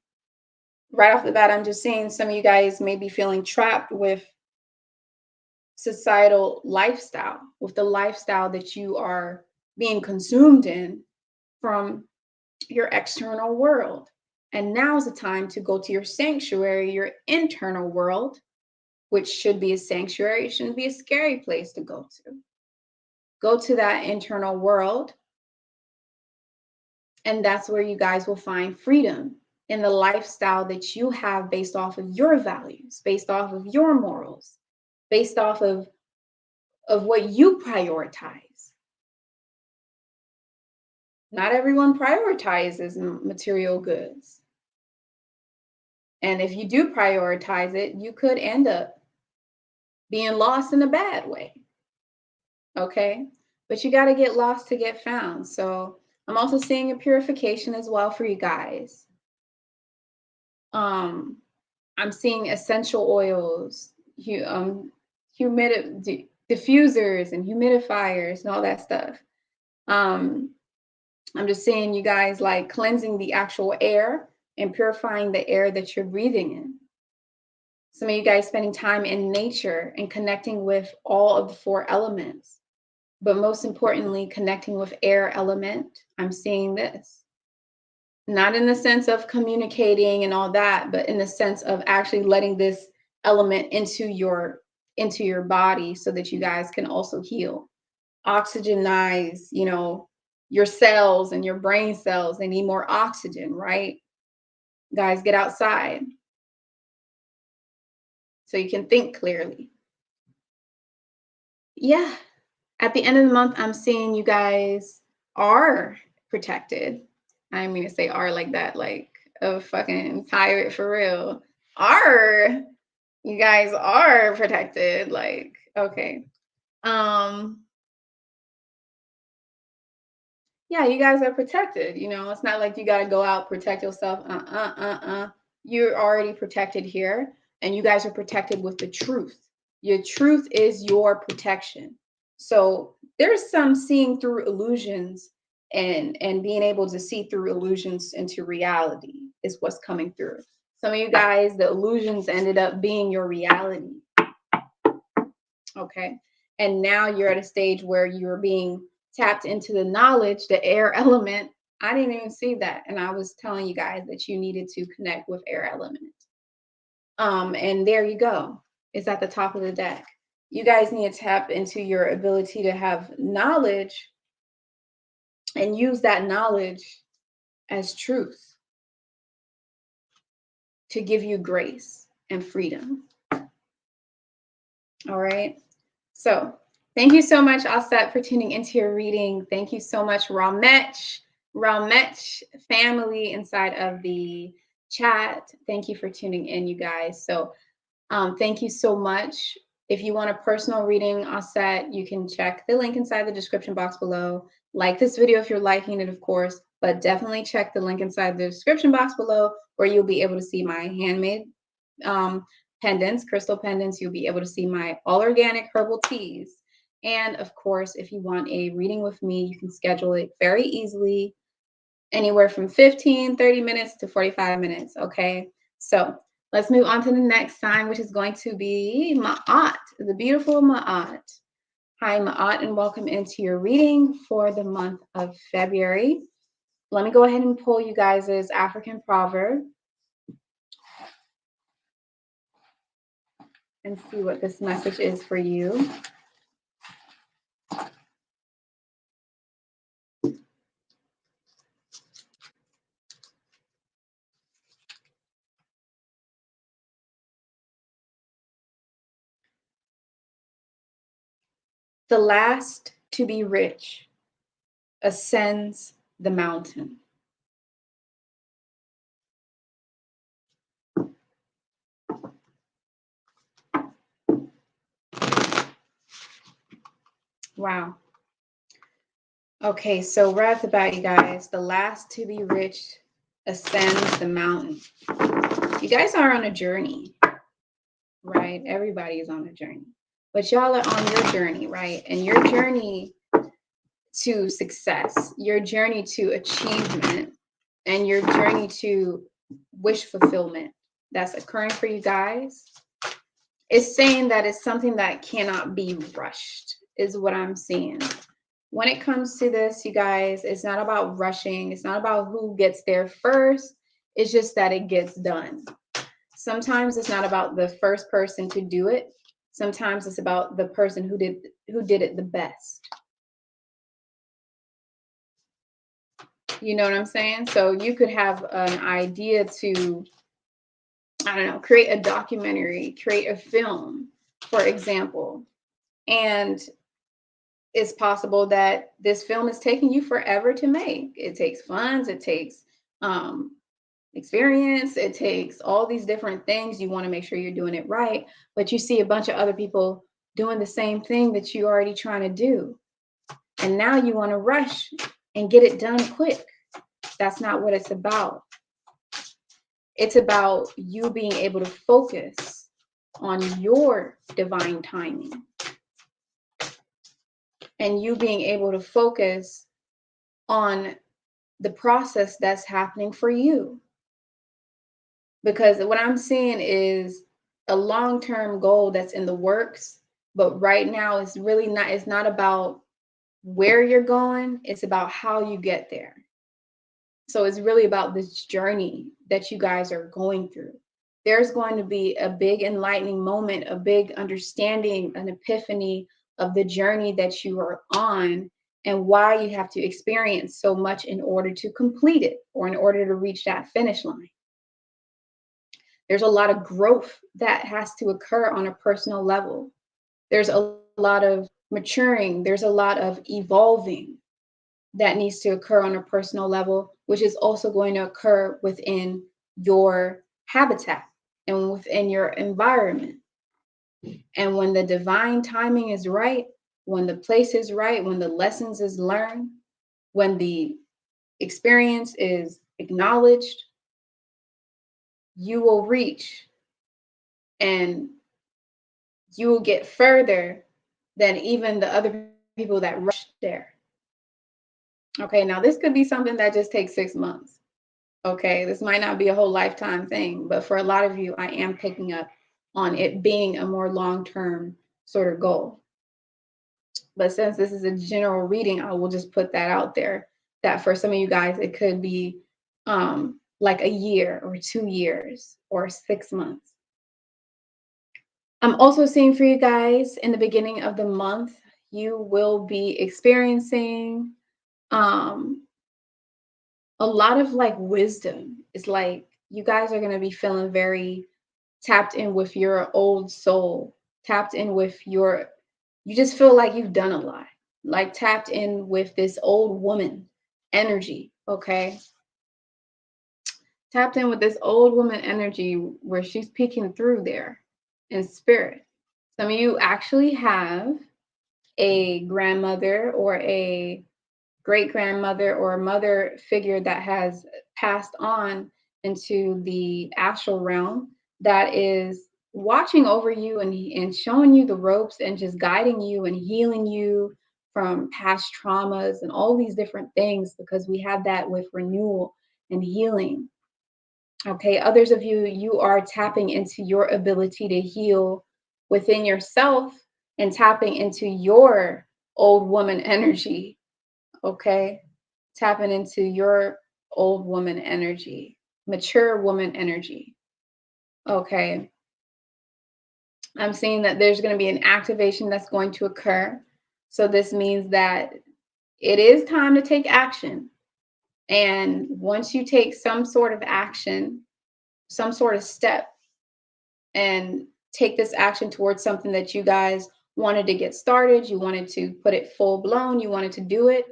Right off the bat, I'm just saying some of you guys may be feeling trapped with societal lifestyle, with the lifestyle that you are being consumed in from your external world. And now's the time to go to your sanctuary, your internal world, which should be a sanctuary. It shouldn't be a scary place to go to. Go to that internal world. And that's where you guys will find freedom in the lifestyle that you have based off of your values, based off of your morals, based off of what you prioritize. Not everyone prioritizes material goods. And if you do prioritize it, you could end up being lost in a bad way. Okay? But you got to get lost to get found. So I'm also seeing a purification as well for you guys. I'm seeing essential oils, diffusers and humidifiers and all that stuff. I'm just saying you guys like cleansing the actual air and purifying the air that you're breathing in. Some of you guys spending time in nature and connecting with all of the 4 elements, but most importantly, connecting with air element. I'm seeing this. Not in the sense of communicating and all that, but in the sense of actually letting this element into your body so that you guys can also heal. Oxygenize, you know, your cells and your brain cells. They need more oxygen, right? Guys, get outside so you can think clearly. Yeah. At the end of the month, I'm seeing you guys are protected. I didn't mean to say are like that, like a fucking pirate for real. You guys are protected. Like, okay. Yeah, you guys are protected. You know, it's not like you got to go out, protect yourself. You're already protected here. And you guys are protected with the truth. Your truth is your protection. So there's some seeing through illusions and being able to see through illusions into reality is what's coming through. Some of you guys, the illusions ended up being your reality. Okay. And now you're at a stage where you're being tapped into the knowledge, the air element. I didn't even see that. And I was telling you guys that you needed to connect with air element. And there you go. It's at the top of the deck. You guys need to tap into your ability to have knowledge and use that knowledge as truth to give you grace and freedom. All right. So thank you so much, Aset, for tuning into your reading. Thank you so much, Ramech family inside of the chat. Thank you for tuning in, you guys. So thank you so much. If you want a personal reading, Aset, you can check the link inside the description box below. Like this video if you're liking it, of course. but definitely check the link inside the description box below where you'll be able to see my handmade pendants, crystal pendants. You'll be able to see my all organic herbal teas. And of course, if you want a reading with me, you can schedule it very easily, anywhere from 15, 30 minutes to 45 minutes. Okay. So let's move on to the next sign, which is going to be Ma'at, the beautiful Ma'at. Hi, Ma'at, and welcome into your reading for the month of February. Let me go ahead and pull you guys' African proverb and see what this message is for you. The last to be rich ascends the mountain. Wow. Okay, so right off the bat, you guys, the last to be rich ascends the mountain. You guys are on a journey, right? Everybody is on a journey, but y'all are on your journey, right? And your journey to success, your journey to achievement, and your journey to wish fulfillment that's occurring for you guys is saying that it's something that cannot be rushed, is what I'm seeing. When it comes to this, you guys, it's not about rushing. It's not about who gets there first. It's just that it gets done. Sometimes it's not about the first person to do it. Sometimes it's about the person who did it the best. You know what I'm saying? So you could have an idea to, I don't know, create a documentary, create a film, for example. And it's possible that this film is taking you forever to make. It takes funds, it takes experience, it takes all these different things. You want to make sure you're doing it right, but you see a bunch of other people doing the same thing that you're already trying to do. And now you want to rush and get it done quick. That's not what it's about. It's about you being able to focus on your divine timing. And you being able to focus on the process that's happening for you. Because what I'm seeing is a long-term goal that's in the works, but right now it's not about where you're going, it's about how you get there. So it's really about this journey that you guys are going through. There's going to be a big enlightening moment, a big understanding, an epiphany of the journey that you are on and why you have to experience so much in order to complete it or in order to reach that finish line. There's a lot of growth that has to occur on a personal level. There's a lot of maturing. There's a lot of evolving that needs to occur on a personal level, which is also going to occur within your habitat and within your environment. And when the divine timing is right, when the place is right, when the lessons is learned, when the experience is acknowledged, you will reach and you will get further than even the other people that rushed there. Okay, now this could be something that just takes 6 months. Okay, this might not be a whole lifetime thing, but for a lot of you, I am picking up on it being a more long-term sort of goal. But since this is a general reading, I will just put that out there that for some of you guys, it could be like a year or 2 years or 6 months. I'm also seeing for you guys in the beginning of the month, you will be experiencing a lot of like wisdom. It's like you guys are going to be feeling very tapped in with your old soul, tapped in with you just feel like you've done a lot, like tapped in with this old woman energy. Okay. Tapped in with this old woman energy where she's peeking through there in spirit. Some of you actually have a grandmother or a great-grandmother or a mother figure that has passed on into the astral realm that is watching over you and showing you the ropes and just guiding you and healing you from past traumas and all these different things, because we have that with renewal and healing. Okay, others of you, you are tapping into your ability to heal within yourself and tapping into your old woman energy. Okay, tapping into your old woman energy, mature woman energy. Okay, I'm seeing that there's going to be an activation that's going to occur. So this means that it is time to take action. And once you take some sort of action, some sort of step, and take this action towards something that you guys wanted to get started, you wanted to put it full blown, you wanted to do it.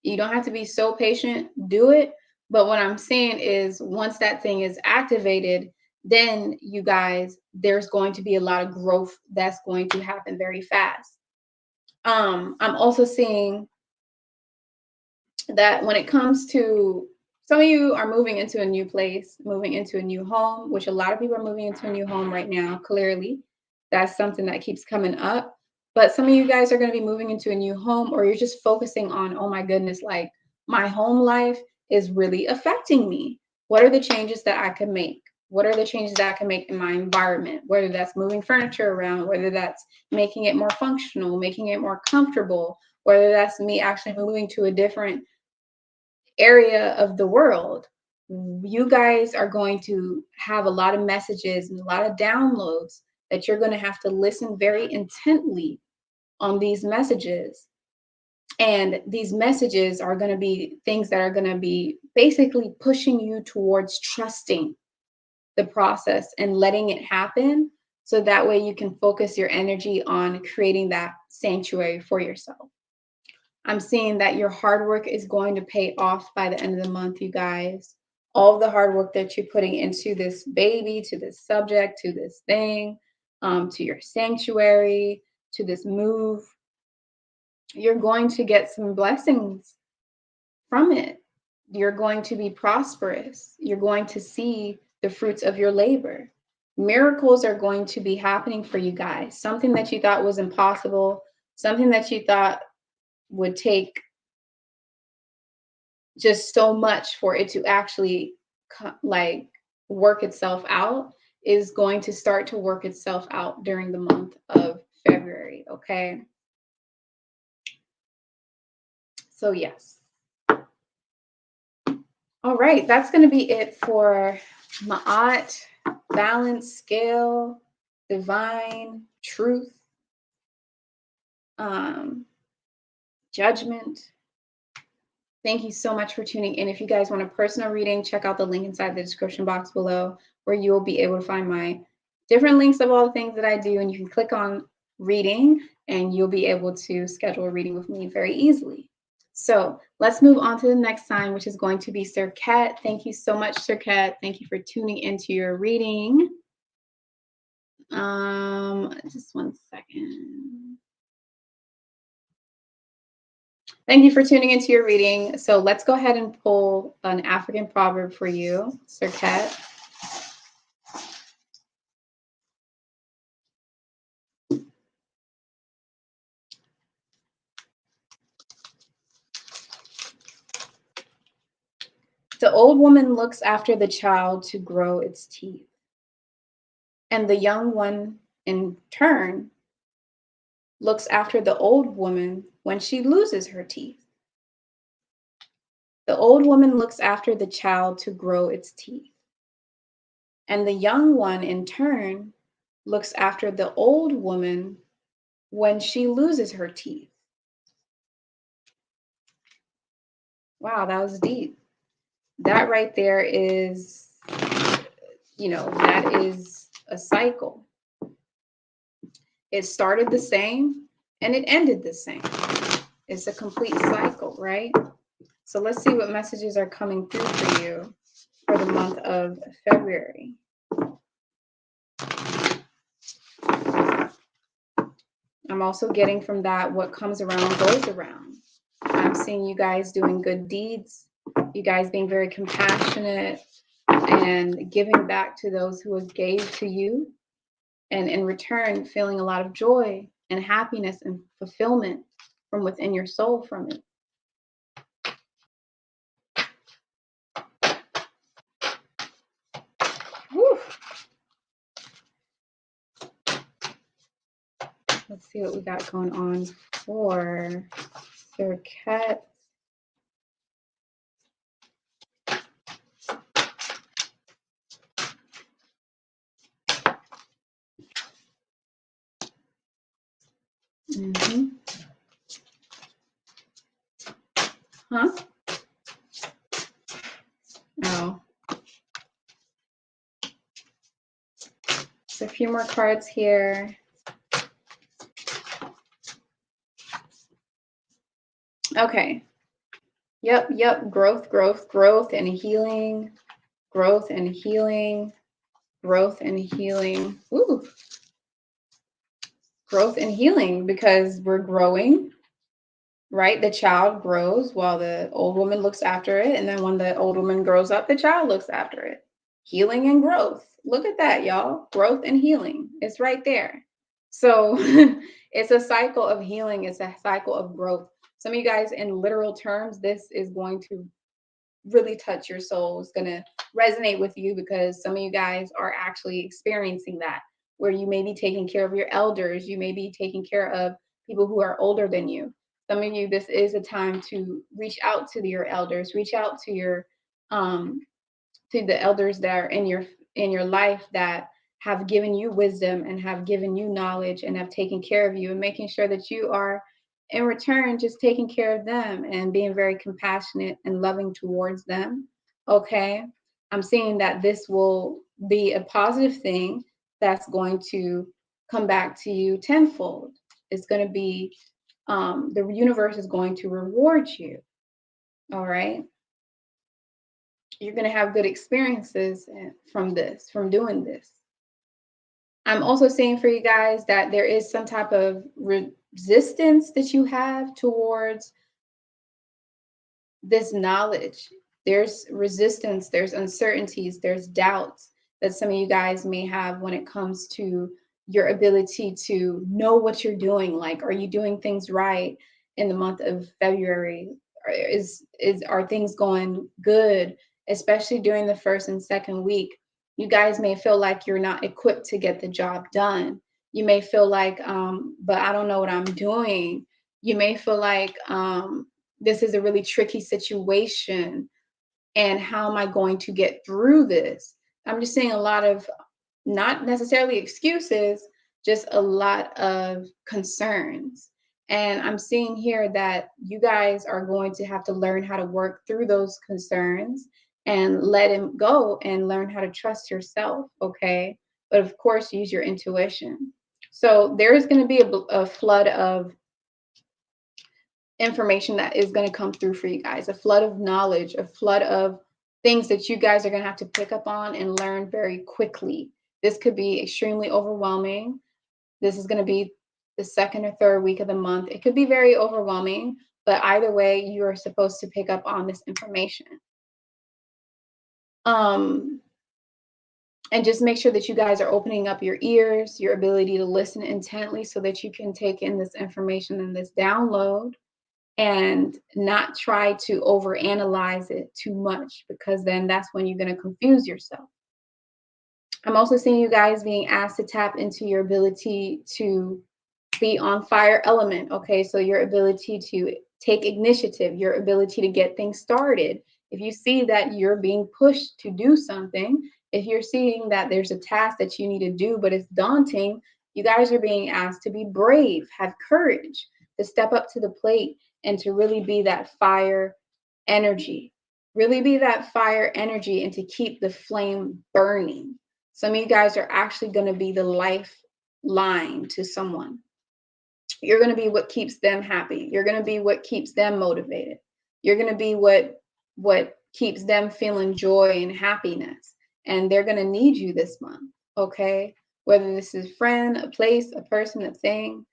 You don't have to be so patient, do it. But what I'm saying is once that thing is activated, then you guys, there's going to be a lot of growth that's going to happen very fast. I'm also seeing that when it comes to, some of you are moving into a new place, moving into a new home, which a lot of people are moving into a new home right now. Clearly, that's something that keeps coming up. But some of you guys are going to be moving into a new home, or you're just focusing on, oh my goodness, like my home life is really affecting me. What are the changes that I can make? What are the changes that I can make in my environment? Whether that's moving furniture around, whether that's making it more functional, making it more comfortable, whether that's me actually moving to a different area of the world. You guys are going to have a lot of messages and a lot of downloads that you're going to have to listen very intently on these messages. And these messages are going to be things that are going to be basically pushing you towards trusting the process and letting it happen. So that way you can focus your energy on creating that sanctuary for yourself. I'm seeing that your hard work is going to pay off by the end of the month, you guys. All of the hard work that you're putting into this baby, to this subject, to this thing, to your sanctuary, to this move, you're going to get some blessings from it. You're going to be prosperous. You're going to see the fruits of your labor. Miracles are going to be happening for you guys. Something that you thought was impossible, something that you thought would take just so much for it to actually like work itself out, is going to start to work itself out during the month of February. Okay. So yes. All right. That's going to be it for Ma'at, balance, scale, divine, truth, judgment. Thank you so much for tuning in. If you guys want a personal reading, check out the link inside the description box below, where you will be able to find my different links of all the things that I do. And you can click on reading and you'll be able to schedule a reading with me very easily. So let's move on to the next sign, which is going to be Serket. Thank you so much, Serket. Thank you for tuning into your reading. Just one second. Thank you for tuning into your reading. So let's go ahead and pull an African proverb for you, Serket. The old woman looks after the child to grow its teeth, and the young one, in turn, looks after the old woman when she loses her teeth. The old woman looks after the child to grow its teeth, and the young one, in turn, looks after the old woman when she loses her teeth. Wow, that was deep. That right there is, that is a cycle. It started the same and it ended the same. It's a complete cycle, right? So let's see what messages are coming through for you for the month of February. I'm also getting from that, what comes around goes around. I'm seeing you guys doing good deeds, you guys being very compassionate and giving back to those who have gave to you, and in return feeling a lot of joy and happiness and fulfillment from within your soul from it. Woo. Let's see what we got going on for Serket. Huh? Oh. So a few more cards here. Okay. Yep. Growth and healing. Growth and healing. Growth and healing. Ooh. Growth and healing, because we're growing, right? The child grows while the old woman looks after it. And then when the old woman grows up, the child looks after it. Healing and growth. Look at that, y'all. Growth and healing. It's right there. So it's a cycle of healing. It's a cycle of growth. Some of you guys, in literal terms, this is going to really touch your soul. It's going to resonate with you, because some of you guys are actually experiencing that, where you may be taking care of your elders. You may be taking care of people who are older than you. Some of you, this is a time to reach out to your elders, reach out to your to the elders that are in your life, that have given you wisdom and have given you knowledge and have taken care of you, and making sure that you are in return just taking care of them and being very compassionate and loving towards them. Okay. I'm seeing that this will be a positive thing that's going to come back to you tenfold. It's going to be, the universe is going to reward you. All right. You're going to have good experiences from this, from doing this. I'm also seeing for you guys that there is some type of resistance that you have towards this knowledge. There's resistance, there's uncertainties, there's doubts that some of you guys may have when it comes to your ability to know what you're doing. Like, are you doing things right in the month of February? Are things going good, especially during the first and second week? You guys may feel like you're not equipped to get the job done. You may feel like, but I don't know what I'm doing. You may feel like, this is a really tricky situation, and how am I going to get through this? I'm just seeing a lot of, not necessarily excuses, just a lot of concerns. And I'm seeing here that you guys are going to have to learn how to work through those concerns and let them go, and learn how to trust yourself. Okay. But of course, use your intuition. So there is going to be a flood of information that is going to come through for you guys, a flood of knowledge, a flood of things that you guys are going to have to pick up on and learn very quickly. This could be extremely overwhelming. This is going to be the second or third week of the month. It could be very overwhelming, but either way, you are supposed to pick up on this information. And just make sure that you guys are opening up your ears, your ability to listen intently, so that you can take in this information and this download, and not try to overanalyze it too much, because then that's when you're going to confuse yourself. I'm also seeing you guys being asked to tap into your ability to be on fire element. Okay, so your ability to take initiative, your ability to get things started. If you see that you're being pushed to do something, if you're seeing that there's a task that you need to do, but it's daunting, you guys are being asked to be brave, have courage, to step up to the plate, and to really be that fire energy. Really be that fire energy, and to keep the flame burning. Some of you guys are actually going to be the lifeline to someone. You're going to be what keeps them happy. You're going to be what keeps them motivated. You're going to be what keeps them feeling joy and happiness. And they're going to need you this month. Okay. Whether this is a friend, a place, a person, a thing,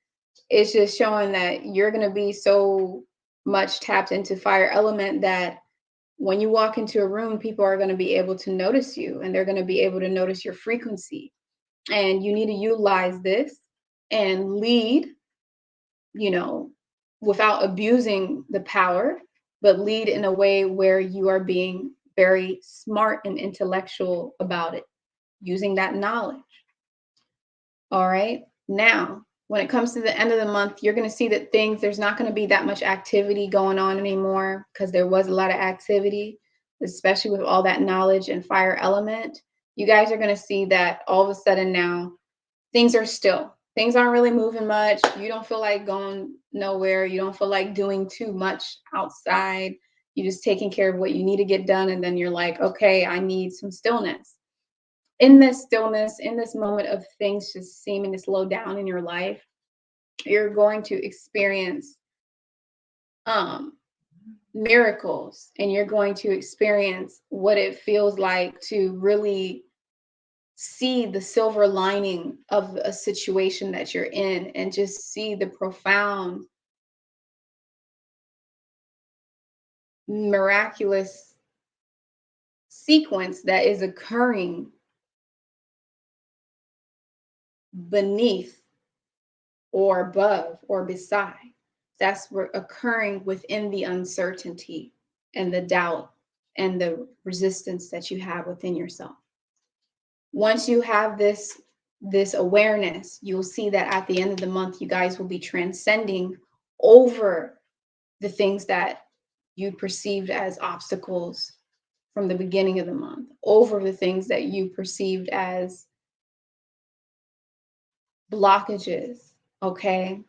it's just showing that you're going to be so much tapped into fire element that when you walk into a room, people are going to be able to notice you, and they're going to be able to notice your frequency. And you need to utilize this and lead, you know, without abusing the power, but lead in a way where you are being very smart and intellectual about it, using that knowledge. All right. Now, when it comes to the end of the month, you're going to see that there's not going to be that much activity going on anymore, because there was a lot of activity, especially with all that knowledge and fire element. You guys are going to see that all of a sudden now things are still. Things aren't really moving much. You don't feel like going nowhere. You don't feel like doing too much outside. You're just taking care of what you need to get done. And then you're like, okay, I need some stillness. In this stillness, in this moment of things just seeming to slow down in your life, you're going to experience miracles, and you're going to experience what it feels like to really see the silver lining of a situation that you're in, and just see the profound, miraculous sequence that is occurring beneath or above or beside. That's occurring within the uncertainty and the doubt and the resistance that you have within yourself. Once you have this awareness, you'll see that at the end of the month, you guys will be transcending over the things that you perceived as obstacles from the beginning of the month, over the things that you perceived as blockages. Okay.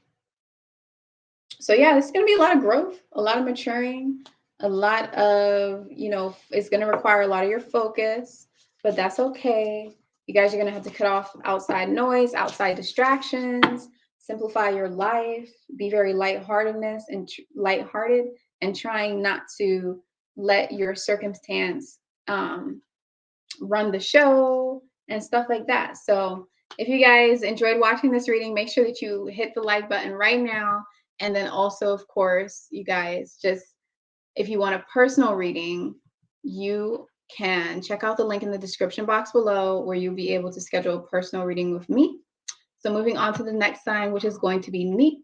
So yeah, it's going to be a lot of growth, a lot of maturing, a lot of, it's going to require a lot of your focus, but that's okay. You guys are going to have to cut off outside noise, outside distractions, simplify your life, be very lighthearted and trying not to let your circumstance run the show and stuff like that. So if you guys enjoyed watching this reading, make sure that you hit the like button right now. And then also, of course, you guys, just if you want a personal reading, you can check out the link in the description box below, where you'll be able to schedule a personal reading with me. So moving on to the next sign, which is going to be Knit.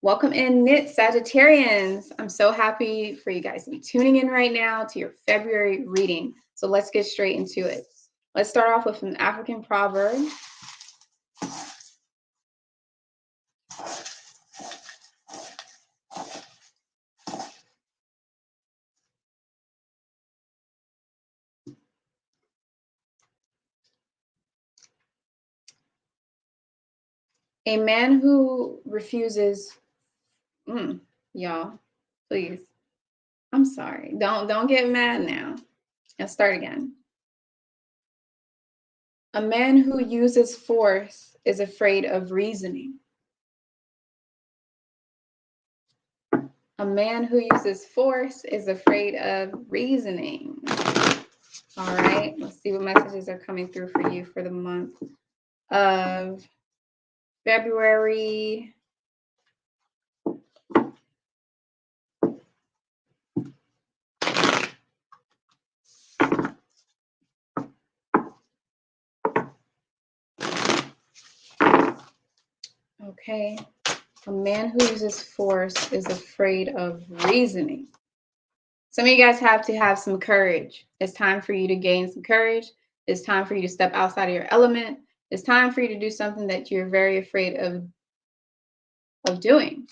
Welcome in, Knit Sagittarians. I'm so happy for you guys to be tuning in right now to your February reading. So let's get straight into it. Let's start off with an African proverb. A man who refuses, y'all, please. I'm sorry. Don't get mad now. Let's start again. A man who uses force is afraid of reasoning. A man who uses force is afraid of reasoning. All right, let's see what messages are coming through for you for the month of February. Okay. A man who uses force is afraid of reasoning. Some of you guys have to have some courage. It's time for you to gain some courage. It's time for you to step outside of your element. It's time for you to do something that you're very afraid of doing.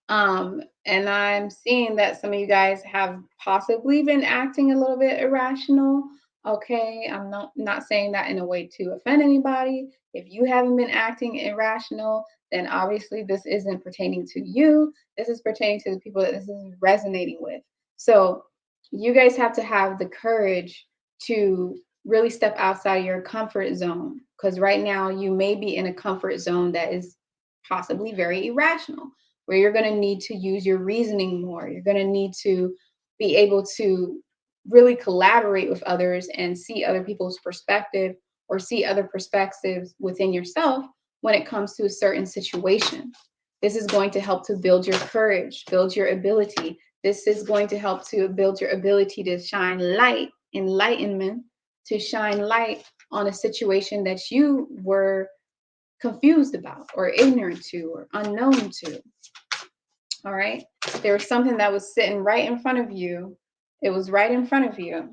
And I'm seeing that some of you guys have possibly been acting a little bit irrational. Okay, I'm not saying that in a way to offend anybody. If you haven't been acting irrational, then obviously this isn't pertaining to you. This is pertaining to the people that this is resonating with. So you guys have to have the courage to really step outside of your comfort zone, because right now you may be in a comfort zone that is possibly very irrational, where you're going to need to use your reasoning more. You're going to need to be able to really collaborate with others and see other people's perspective, or see other perspectives within yourself when it comes to a certain situation. This is going to help to build your courage, build your ability. This is going to help to build your ability to shine light, enlightenment, to shine light on a situation that you were confused about or ignorant to or unknown to. All right. There was something that was sitting right in front of you. It was right in front of you.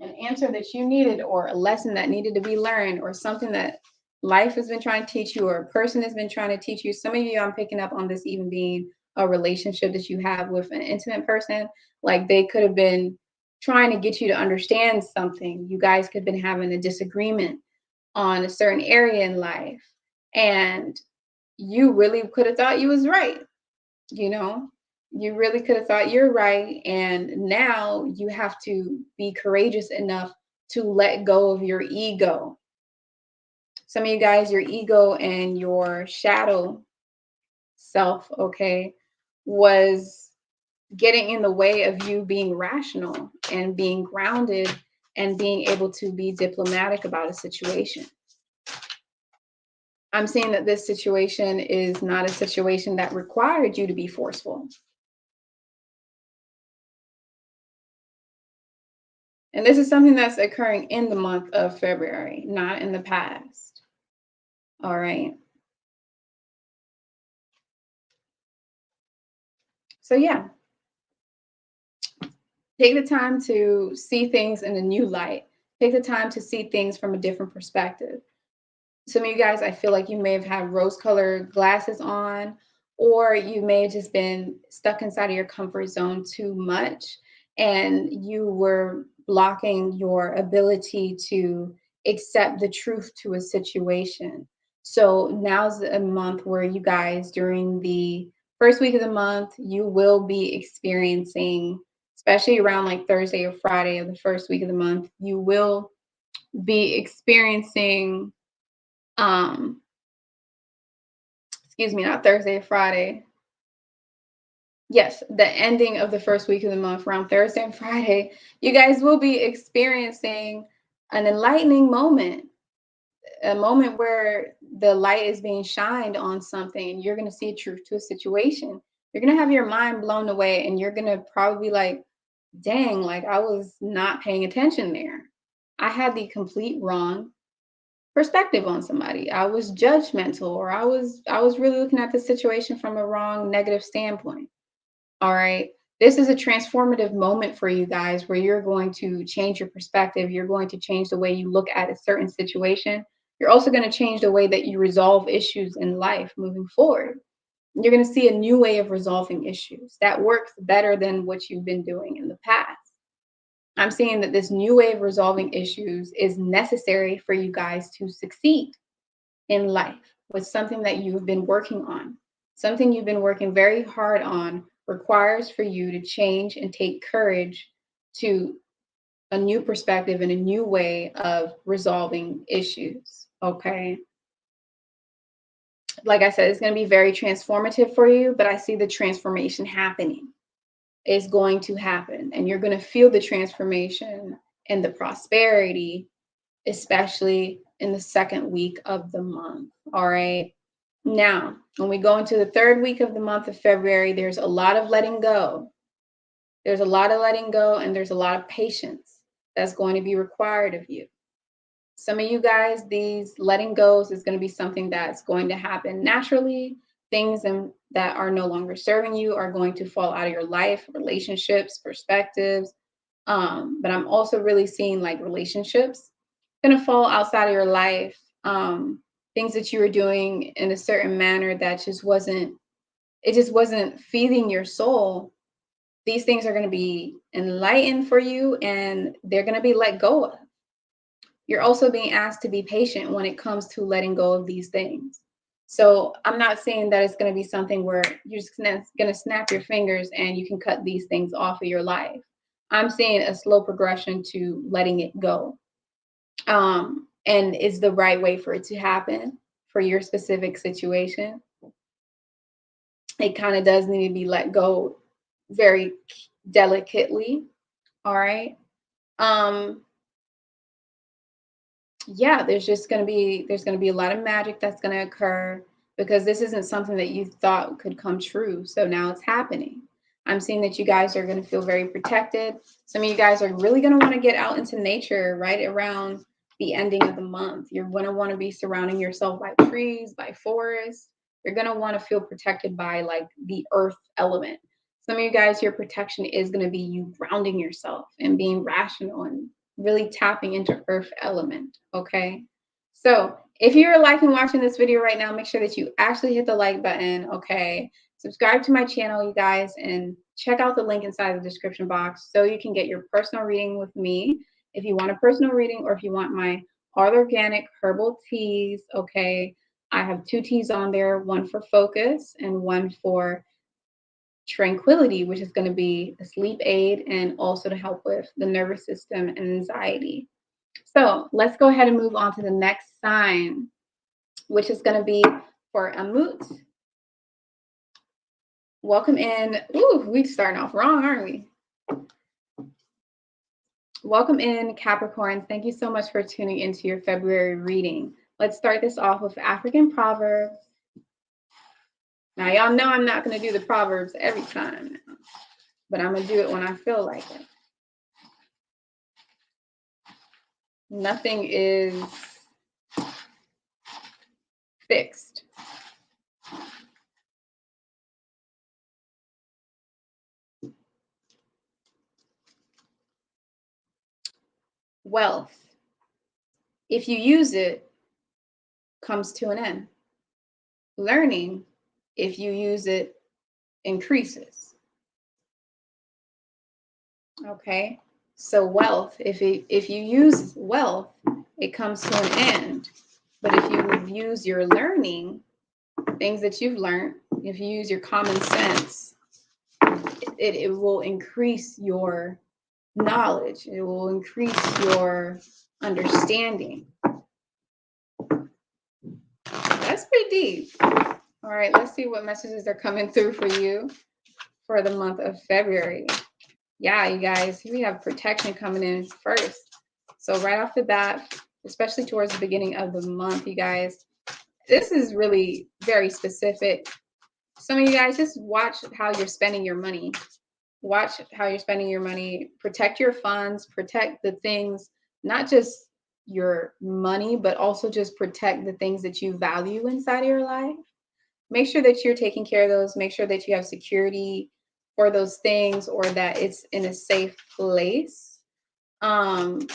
An answer that you needed, or a lesson that needed to be learned, or something that life has been trying to teach you, or a person has been trying to teach you. Some of you, I'm picking up on this even being a relationship that you have with an intimate person. Like they could have been trying to get you to understand something. You guys could have been having a disagreement on a certain area in life, and you really could have thought you was right. You know, you really could have thought you're right. And now you have to be courageous enough to let go of your ego. Some of you guys, your ego and your shadow self, okay, was getting in the way of you being rational and being grounded and being able to be diplomatic about a situation. I'm seeing that this situation is not a situation that required you to be forceful. And this is something that's occurring in the month of February, not in the past. All right. So yeah, take the time to see things in a new light. Take the time to see things from a different perspective. Some of you guys, I feel like you may have had rose-colored glasses on, or you may have just been stuck inside of your comfort zone too much, and you were blocking your ability to accept the truth to a situation. So now's a month where you guys, during the first week of the month, you will be experiencing, especially around like Thursday or Friday of the first week of the month, you will be experiencing um excuse me, not Thursday, Friday. Yes, the ending of the first week of the month, around Thursday and Friday, you guys will be experiencing an enlightening moment, a moment where the light is being shined on something and you're going to see truth to a situation. You're going to have your mind blown away and you're going to probably be like, dang, like I was not paying attention there. I had the complete wrong perspective on somebody. I was judgmental, or I was really looking at the situation from a wrong negative standpoint. All right. This is a transformative moment for you guys where you're going to change your perspective. You're going to change the way you look at a certain situation. You're also going to change the way that you resolve issues in life moving forward. You're going to see a new way of resolving issues that works better than what you've been doing in the past. I'm seeing that this new way of resolving issues is necessary for you guys to succeed in life with something that you've been working on. Something you've been working very hard on requires for you to change and take courage to a new perspective and a new way of resolving issues. Okay. Like I said, it's going to be very transformative for you, but I see the transformation happening. It's going to happen, and you're going to feel the transformation and the prosperity, especially in the second week of the month. All right. Now, when we go into the third week of the month of February, there's a lot of letting go. There's a lot of letting go, and there's a lot of patience that's going to be required of you. Some of you guys, these letting goes is going to be something that's going to happen naturally. Things that are no longer serving you are going to fall out of your life, relationships, perspectives. But I'm also really seeing like relationships going to fall outside of your life. Things that you were doing in a certain manner that just wasn't feeding your soul. These things are going to be enlightened for you, and they're going to be let go of. You're also being asked to be patient when it comes to letting go of these things. So I'm not saying that it's going to be something where you're just going to snap your fingers and you can cut these things off of your life. I'm saying a slow progression to letting it go. And is the right way for it to happen for your specific situation. It kind of does need to be let go very delicately. All right. Yeah, there's going to be a lot of magic that's going to occur. because this isn't something that you thought could come true. So now it's happening. I'm seeing that you guys are going to feel very protected. Some of you guys are really going to want to get out into nature right around the ending of the month. You're going to want to be surrounding yourself by trees, by forests. You're going to want to feel protected by like the earth element. Some of you guys, your protection is going to be you grounding yourself and being rational and really tapping into earth element. Okay. So if you're liking watching this video right now, make sure that you actually hit the like button. Okay. Subscribe to my channel, you guys, and check out the link inside the description box so you can get your personal reading with me. If you want a personal reading or if you want my hard organic herbal teas, okay, I have 2 teas on there, one for focus and one for tranquility, which is going to be a sleep aid and also to help with the nervous system and anxiety. So let's go ahead and move on to the next sign, which is going to be for Amut. Welcome in. Ooh, we're starting off wrong, aren't we? Welcome in, Capricorn. Thank you so much for tuning into your February reading. Let's start this off with African Proverbs. Now, y'all know I'm not going to do the Proverbs every time, but I'm going to do it when I feel like it. Nothing is fixed. Wealth, if you use it, comes to an end. Learning, if you use it, increases. Okay, so wealth, if you use wealth, it comes to an end. But if you use your learning, things that you've learned, if you use your common sense, it will increase your knowledge. It will increase your understanding. That's pretty deep. All right, let's see what messages are coming through for you for the month of February. Yeah, you guys, we have protection coming in first. So right off the bat, especially towards the beginning of the month, you guys, this is really very specific. Some of you guys, just watch how you're spending your money. Watch how you're spending your money. Protect your funds, protect the things, not just your money, but also just protect the things that you value inside of your life. Make sure that you're taking care of those. Make sure that you have security for those things or that it's in a safe place. And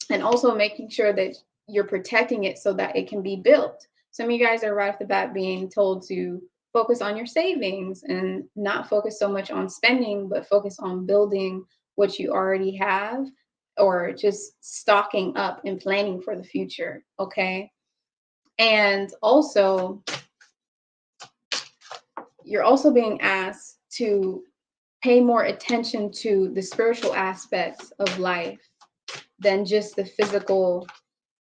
also making sure that you're protecting it so that it can be built. Some of you guys are right off the bat being told to focus on your savings and not focus so much on spending, but focus on building what you already have or just stocking up and planning for the future. Okay. And also, you're also being asked to pay more attention to the spiritual aspects of life than just the physical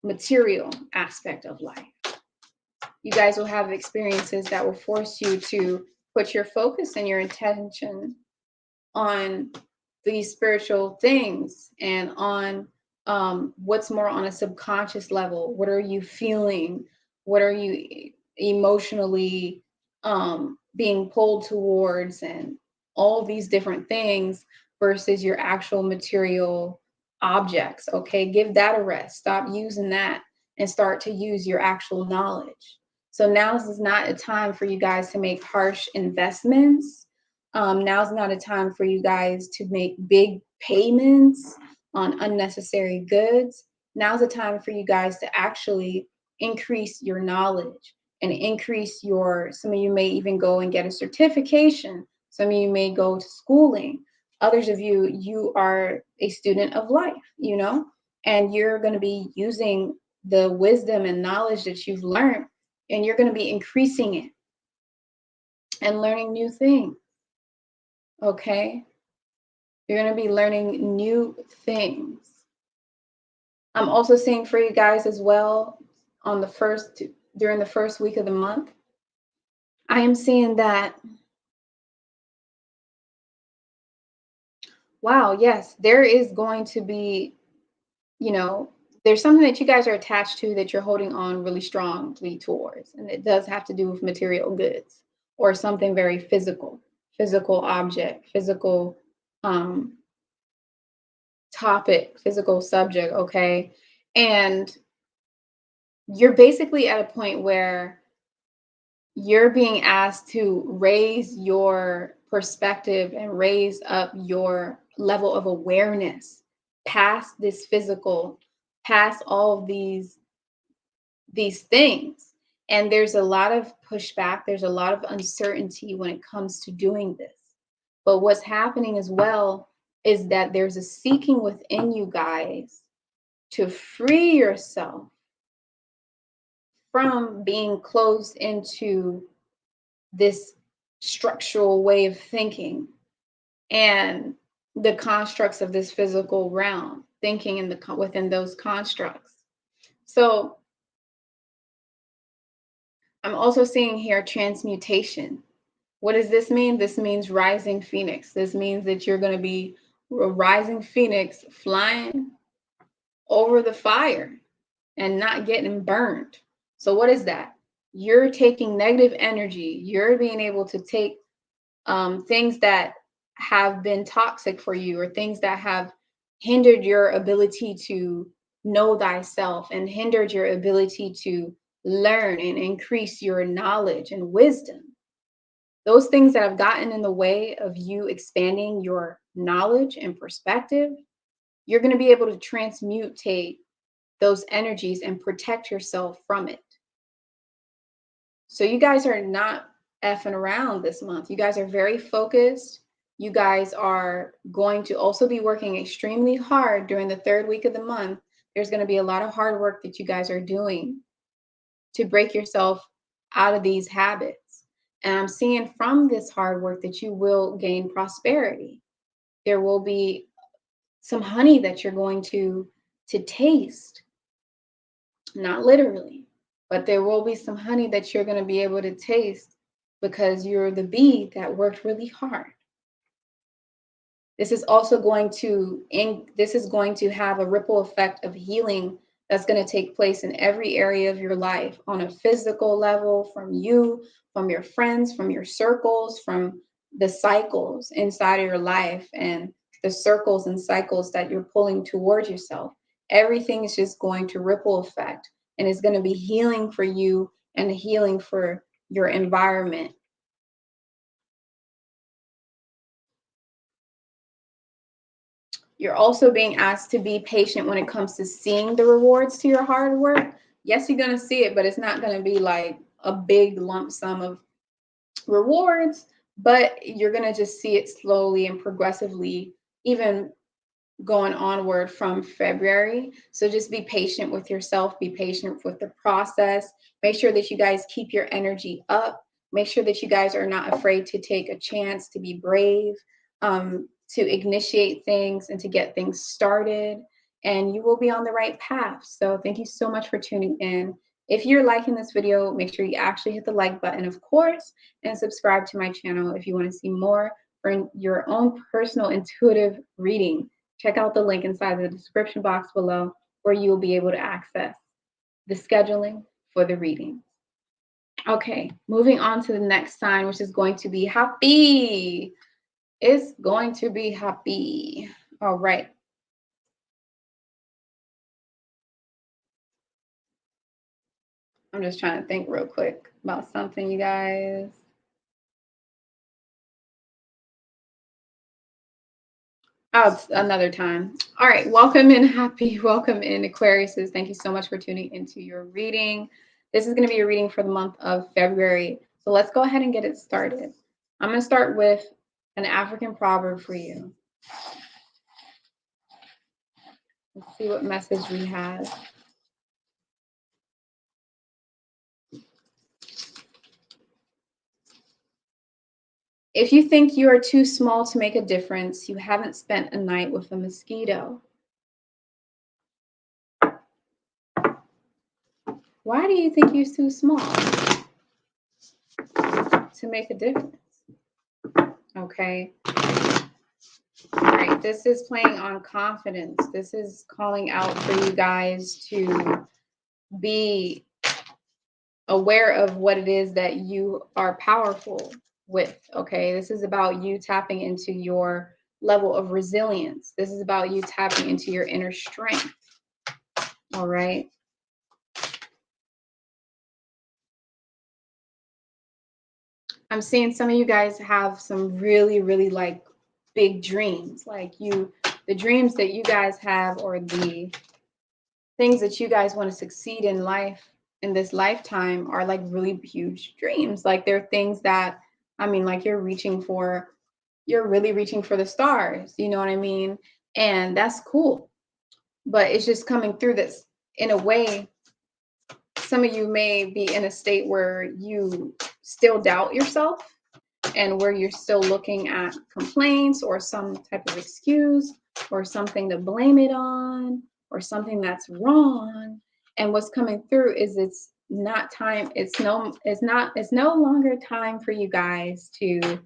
material aspect of life. You guys will have experiences that will force you to put your focus and your attention on these spiritual things and on what's more on a subconscious level. What are you feeling? What are you emotionally being pulled towards, and all these different things versus your actual material objects. Okay, give that a rest. Stop using that and start to use your actual knowledge. So now is not a time for you guys to make harsh investments. Now's not a time for you guys to make big payments on unnecessary goods. Now's a time for you guys to actually increase your knowledge and increase your, some of you may even go and get a certification. Some of you may go to schooling. Others of you, you are a student of life, you know, and you're going to be using the wisdom and knowledge that you've learned, and you're going to be increasing it and learning new things. Okay. You're going to be learning new things. I'm also seeing for you guys as well on during the first week of the month, I am seeing that, wow, yes, there is going to be, you know, there's something that you guys are attached to that you're holding on really strongly towards. And it does have to do with material goods or something very physical object, physical topic, physical subject, okay? And you're basically at a point where you're being asked to raise your perspective and raise up your level of awareness past this physical, past all of these things. And there's a lot of pushback, there's a lot of uncertainty when it comes to doing this. But what's happening as well is that there's a seeking within you guys to free yourself from being closed into this structural way of thinking and the constructs of this physical realm, thinking in within those constructs. So I'm also seeing here transmutation. What does this mean? This means rising phoenix. This means that you're going to be a rising phoenix flying over the fire and not getting burned. So what is that? You're taking negative energy. You're being able to take things that have been toxic for you or things that have hindered your ability to know thyself and hindered your ability to learn and increase your knowledge and wisdom. Those things that have gotten in the way of you expanding your knowledge and perspective, you're going to be able to transmutate those energies and protect yourself from it. So you guys are not effing around this month. You guys are very focused. You guys are going to also be working extremely hard during the third week of the month. There's going to be a lot of hard work that you guys are doing to break yourself out of these habits. And I'm seeing from this hard work that you will gain prosperity. There will be some honey that you're going to taste. Not literally, but there will be some honey that you're going to be able to taste because you're the bee that worked really hard. This is also going to have a ripple effect of healing that's going to take place in every area of your life on a physical level, from you, from your friends, from your circles, from the cycles inside of your life and the circles and cycles that you're pulling towards yourself. Everything is just going to ripple effect and it's going to be healing for you and healing for your environment. You're also being asked to be patient when it comes to seeing the rewards to your hard work. Yes, you're going to see it, but it's not going to be like a big lump sum of rewards, but you're going to just see it slowly and progressively, even going onward from February. So just be patient with yourself, be patient with the process. Make sure that you guys keep your energy up. Make sure that you guys are not afraid to take a chance, to be brave, to initiate things and to get things started, and you will be on the right path. So thank you so much for tuning in. If you're liking this video, make sure you actually hit the like button, of course, and subscribe to my channel if you want to see more for your own personal intuitive reading. Check out the link inside the description box below where you will be able to access the scheduling for the reading. Okay, moving on to the next sign, which is going to be Hapii. It's going to be Hapii. All right. I'm just trying to think real quick about something, you guys. Oh, it's another time. All right. Welcome in, Hapii. Welcome in, Aquariuses. Thank you so much for tuning into your reading. This is going to be a reading for the month of February. So let's go ahead and get it started. I'm going to start with an African proverb for you. Let's see what message we have. If you think you are too small to make a difference, you haven't spent a night with a mosquito. Why do you think you're too small to make a difference? Okay. All right, this is playing on confidence. This is calling out for you guys to be aware of what it is that you are powerful with. Okay, this is about you tapping into your level of resilience. This is about you tapping into your inner strength. All right. I'm seeing some of you guys have some really, really like big dreams. Like the dreams that you guys have, or the things that you guys want to succeed in life in this lifetime, are like really huge dreams. Like they're things that, I mean, like you're really reaching for the stars. You know what I mean? And that's cool. But it's just coming through this in a way. Some of you may be in a state where you still doubt yourself, and where you're still looking at complaints or some type of excuse or something to blame it on or something that's wrong. And what's coming through is it's not time. It's no longer time for you guys to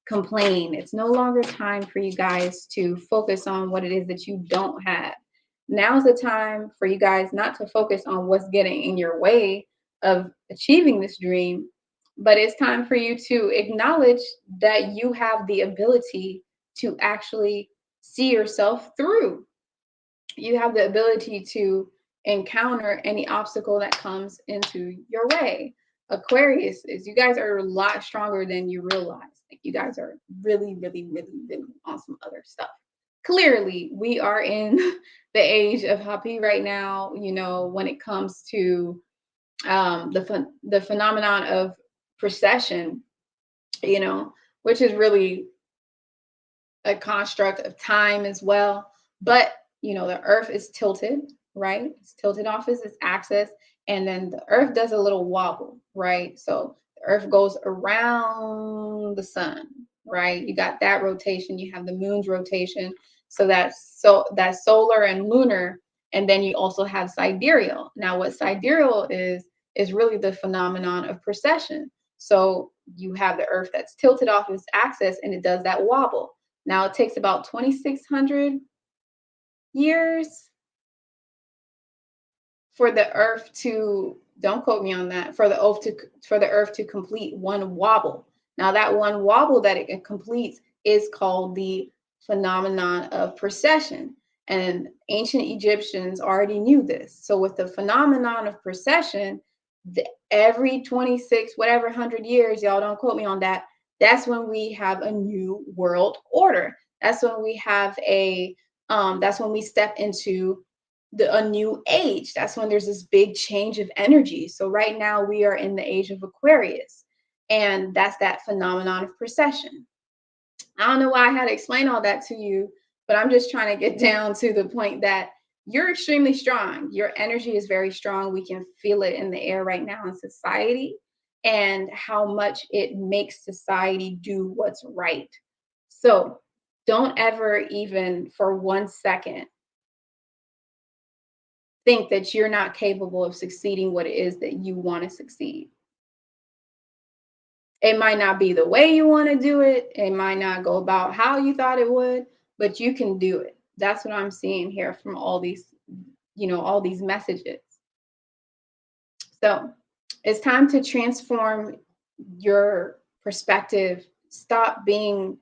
complain. It's no longer time for you guys to focus on what it is that you don't have. Now's the time for you guys not to focus on what's getting in your way of achieving this dream, but it's time for you to acknowledge that you have the ability to actually see yourself through. You have the ability to encounter any obstacle that comes into your way. Aquarius, is you guys are a lot stronger than you realize. Like you guys are really, really, really, really on some other stuff. Clearly, we are in the age of Hapii right now, you know, when it comes to the phenomenon of precession, you know, which is really a construct of time as well. But, you know, the earth is tilted, right? It's tilted off its axis. And then the earth does a little wobble, right? So the earth goes around the sun, right? You got that rotation. You have the moon's rotation. So that's solar and lunar. And then you also have sidereal. Now, what sidereal is really the phenomenon of precession. So you have the earth that's tilted off its axis and it does that wobble. Now it takes about 2,600 years for the earth to, don't quote me on that, for the earth to complete one wobble. Now that one wobble that it completes is called the phenomenon of precession. And ancient Egyptians already knew this. So with the phenomenon of precession, every 26 whatever 100 years, y'all don't quote me on that, that's when we have a new world order. That's when we have that's when we step into a new age. That's when there's this big change of energy. So right now we are in the age of Aquarius, and that's that phenomenon of precession. I don't know why I had to explain all that to you, but I'm just trying to get down to the point that you're extremely strong. Your energy is very strong. We can feel it in the air right now in society, and how much it makes society do what's right. So don't ever even for 1 second think that you're not capable of succeeding what it is that you want to succeed. It might not be the way you want to do it. It might not go about how you thought it would, but you can do it. That's what I'm seeing here from all these, all these messages. So it's time to transform your perspective. Stop being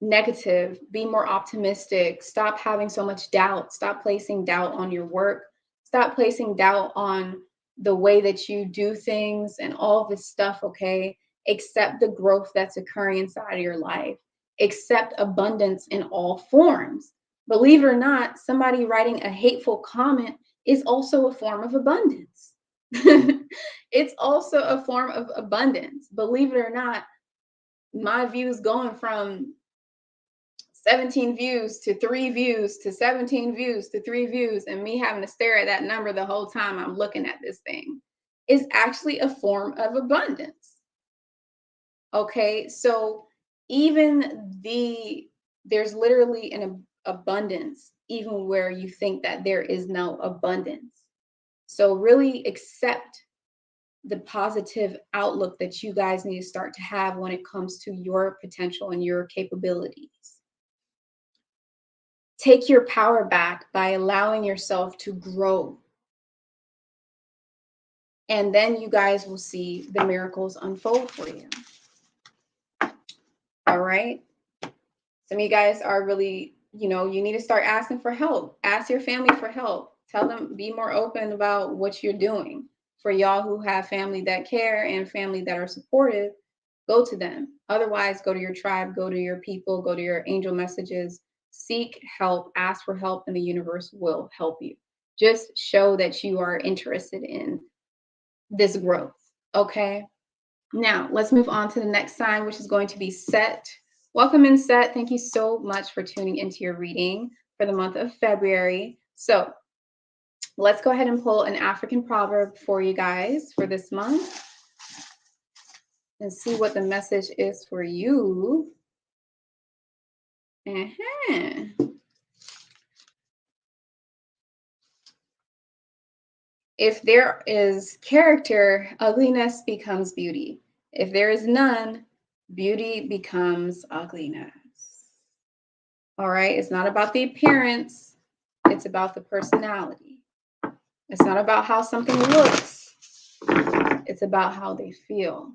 negative, be more optimistic, stop having so much doubt, stop placing doubt on your work, stop placing doubt on the way that you do things and all this stuff, okay? Accept the growth that's occurring inside of your life. Accept abundance in all forms. Believe it or not, somebody writing a hateful comment is also a form of abundance. It's also a form of abundance. Believe it or not, my views going from 17 views to 3 views to 17 views to 3 views, and me having to stare at that number the whole time I'm looking at this thing, is actually a form of abundance. Okay, so there's literally an abundance even where you think that there is no abundance. So really accept the positive outlook that you guys need to start to have when it comes to your potential and your capabilities. take your power back by allowing yourself to grow. And then you guys will see the miracles unfold for you. All right. Some of you guys are really, you need to start asking for help. Ask your family for help. Tell them, be more open about what you're doing. For y'all who have family that care and family that are supportive, go to them. Otherwise, go to your tribe, go to your people, go to your angel messages. Seek help, ask for help, and the universe will help you. Just show that you are interested in this growth. Okay. Now, let's move on to the next sign, which is going to be Set. Welcome in, Set. Thank you so much for tuning into your reading for the month of February. So let's go ahead and pull an African proverb for you guys for this month and see what the message is for you. If there is character, ugliness becomes beauty. If there is none, beauty becomes ugliness. All right, it's not about the appearance, it's about the personality. It's not about how something looks, it's about how they feel.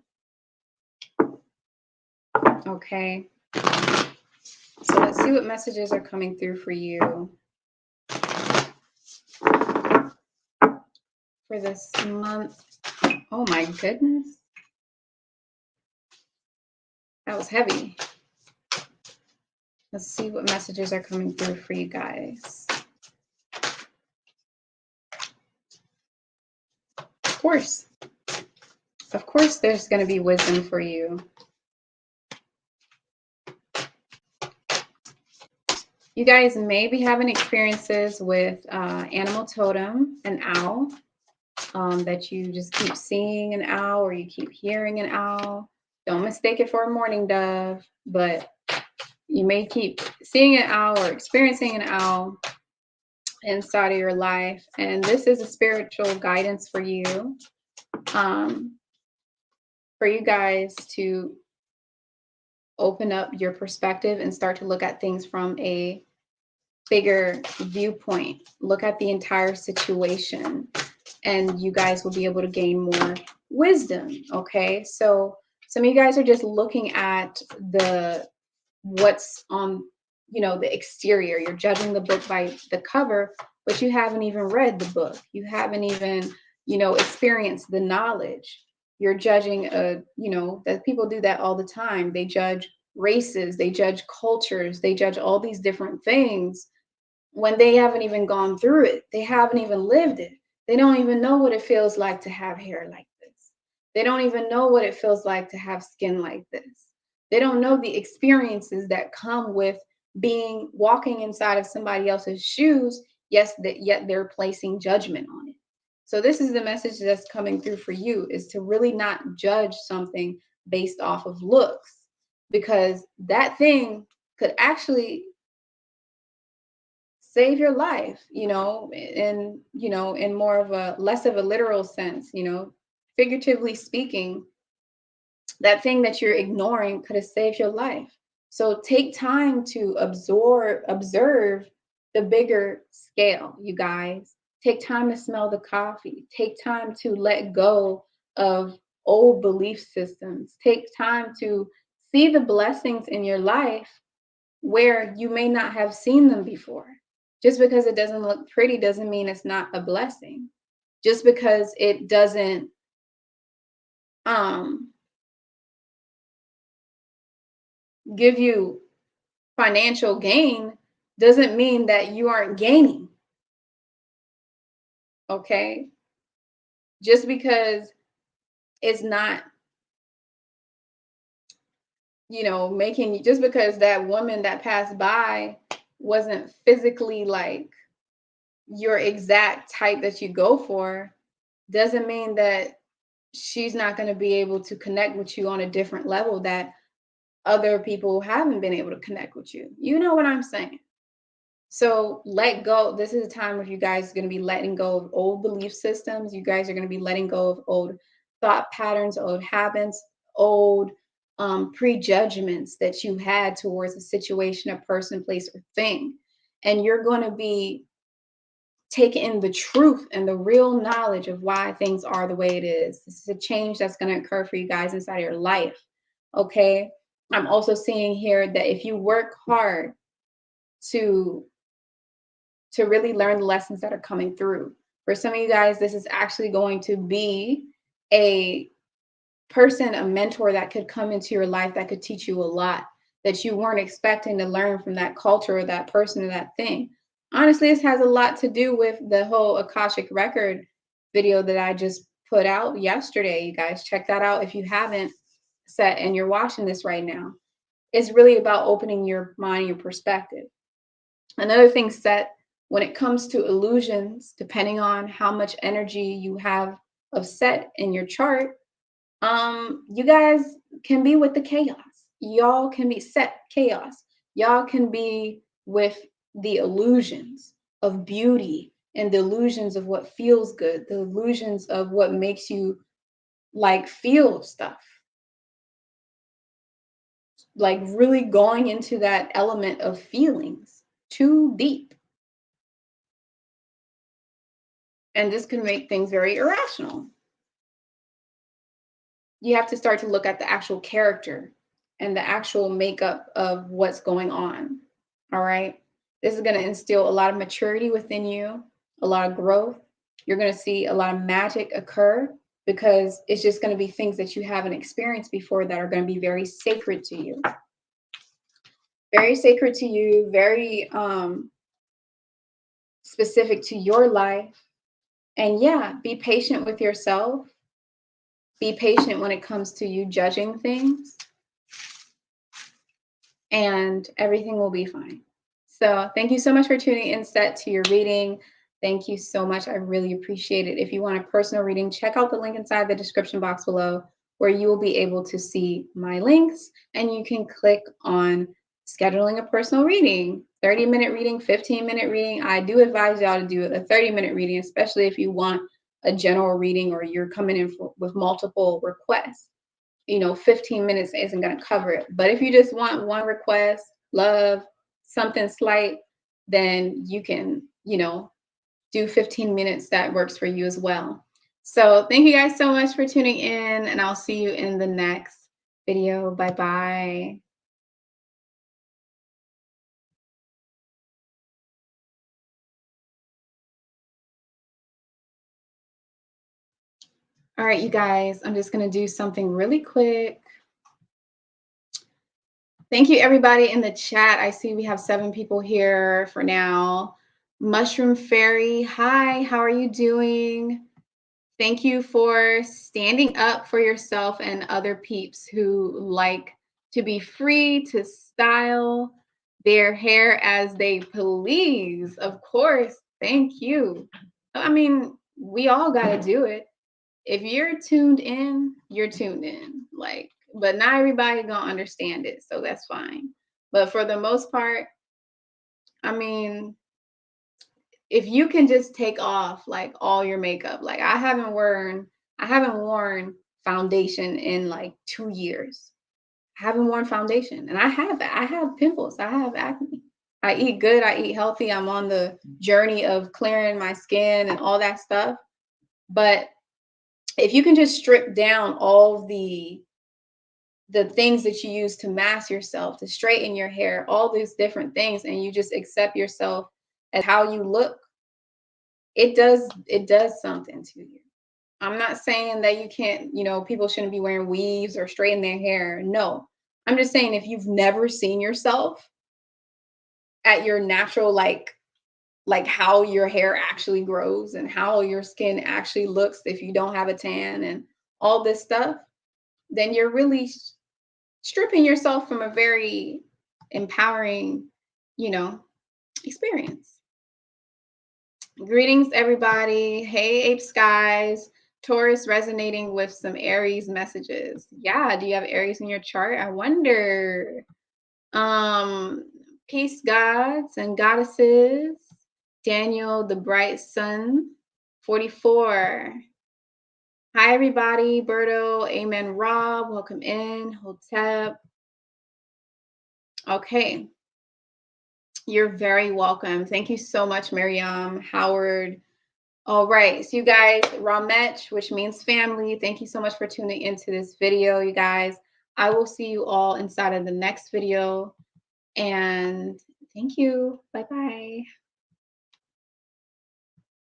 Okay, so let's see what messages are coming through for you for this month. Oh my goodness, that was heavy. Let's see what messages are coming through for you guys. Of course, there's going to be wisdom for you. You guys may be having experiences with animal totem, an owl, that you just keep seeing an owl or you keep hearing an owl. Don't mistake it for a mourning dove, but you may keep seeing an owl or experiencing an owl inside of your life. And this is a spiritual guidance for you, for you guys to open up your perspective and start to look at things from a bigger viewpoint. Look at the entire situation, and you guys will be able to gain more wisdom. Okay, so some of you guys are just looking at what's on, the exterior. You're judging the book by the cover, but you haven't even read the book. You haven't even, experienced the knowledge. You're judging, that people do that all the time. They judge races, they judge cultures, they judge all these different things when they haven't even gone through it. They haven't even lived it. They don't even know what it feels like to have hair like this. They don't even know what it feels like to have skin like this. They don't know the experiences that come with walking inside of somebody else's shoes, yet they're placing judgment on it. So this is the message that's coming through for you, is to really not judge something based off of looks, because that thing could actually save your life, in more of a less of a literal sense, figuratively speaking. That thing that you're ignoring could have saved your life. So take time to observe the bigger scale, you guys. Take time to smell the coffee. Take time to let go of old belief systems. Take time to see the blessings in your life where you may not have seen them before. Just because it doesn't look pretty doesn't mean it's not a blessing. Just because it doesn't give you financial gain doesn't mean that you aren't gaining. Okay? Just because it's not, just because that woman that passed by wasn't physically like your exact type that you go for, doesn't mean that she's not going to be able to connect with you on a different level that other people haven't been able to connect with you. You know what I'm saying? So let go. This is a time where you guys are going to be letting go of old belief systems. You guys are going to be letting go of old thought patterns, old habits, old prejudgments that you had towards a situation, a person, place, or thing. and you're going to be taking in the truth and the real knowledge of why things are the way it is. This is a change that's going to occur for you guys inside of your life. Okay. I'm also seeing here that if you work hard to really learn the lessons that are coming through, for some of you guys, this is actually going to be a person, a mentor that could come into your life that could teach you a lot that you weren't expecting to learn from that culture or that person or that thing. Honestly, this has a lot to do with the whole Akashic record video that I just put out yesterday. You guys check that out if you haven't set and you're watching this right now. It's really about opening your mind, your perspective. Another thing, set, when it comes to illusions, depending on how much energy you have of set in your chart, you guys can be with the chaos. Y'all can be set chaos. Y'all can be with the illusions of beauty and the illusions of what feels good, the illusions of what makes you like feel stuff. Like really going into that element of feelings too deep. And this can make things very irrational. You have to start to look at the actual character and the actual makeup of what's going on. All right. This is going to instill a lot of maturity within you, a lot of growth. You're going to see a lot of magic occur because it's just going to be things that you haven't experienced before that are going to be very sacred to you. Very sacred to you, very specific to your life. And yeah, be patient with yourself. Be patient when it comes to you judging things. And everything will be fine. So thank you so much for tuning in, Set, to your reading. Thank you so much. I really appreciate it. If you want a personal reading, check out the link inside the description box below where you will be able to see my links and you can click on scheduling a personal reading, 30-minute reading, 15-minute reading. I do advise y'all to do a 30-minute reading, especially if you want a general reading or you're coming in with multiple requests. 15 minutes isn't going to cover it. But if you just want one request, love, something slight, then you can, do 15 minutes. That works for you as well. So thank you guys so much for tuning in, and I'll see you in the next video. Bye-bye. All right, you guys, I'm just going to do something really quick. Thank you, everybody in the chat. I see we have 7 people here for now. Mushroom Fairy, hi, how are you doing? Thank you for standing up for yourself and other peeps who like to be free to style their hair as they please. Of course, thank you. I mean, we all got to do it. If you're tuned in, you're tuned in. But not everybody gonna understand it, so that's fine. But for the most part, I mean, if you can just take off like all your makeup, like I haven't worn foundation in like 2 years. I haven't worn foundation, and I have pimples, I have acne. I eat good, I eat healthy. I'm on the journey of clearing my skin and all that stuff. But if you can just strip down all the things that you use to mask yourself, to straighten your hair, all these different things, and you just accept yourself as how you look, it does something to you. I'm not saying that you can't, people shouldn't be wearing weaves or straighten their hair. No, I'm just saying if you've never seen yourself at your natural, like how your hair actually grows and how your skin actually looks if you don't have a tan and all this stuff, then you're really stripping yourself from a very empowering, experience. Greetings, everybody. Hey, Ape Skies. Taurus resonating with some Aries messages. Yeah, do you have Aries in your chart? I wonder. Peace, gods and goddesses. Daniel, the bright sun, 44. Hi, everybody. Berto, Amen, Rob, welcome in. Hotep. Okay. You're very welcome. Thank you so much, Miriam, Howard. All right, so you guys, Ramesh, which means family, thank you so much for tuning into this video, you guys. I will see you all inside of the next video. And thank you. Bye-bye.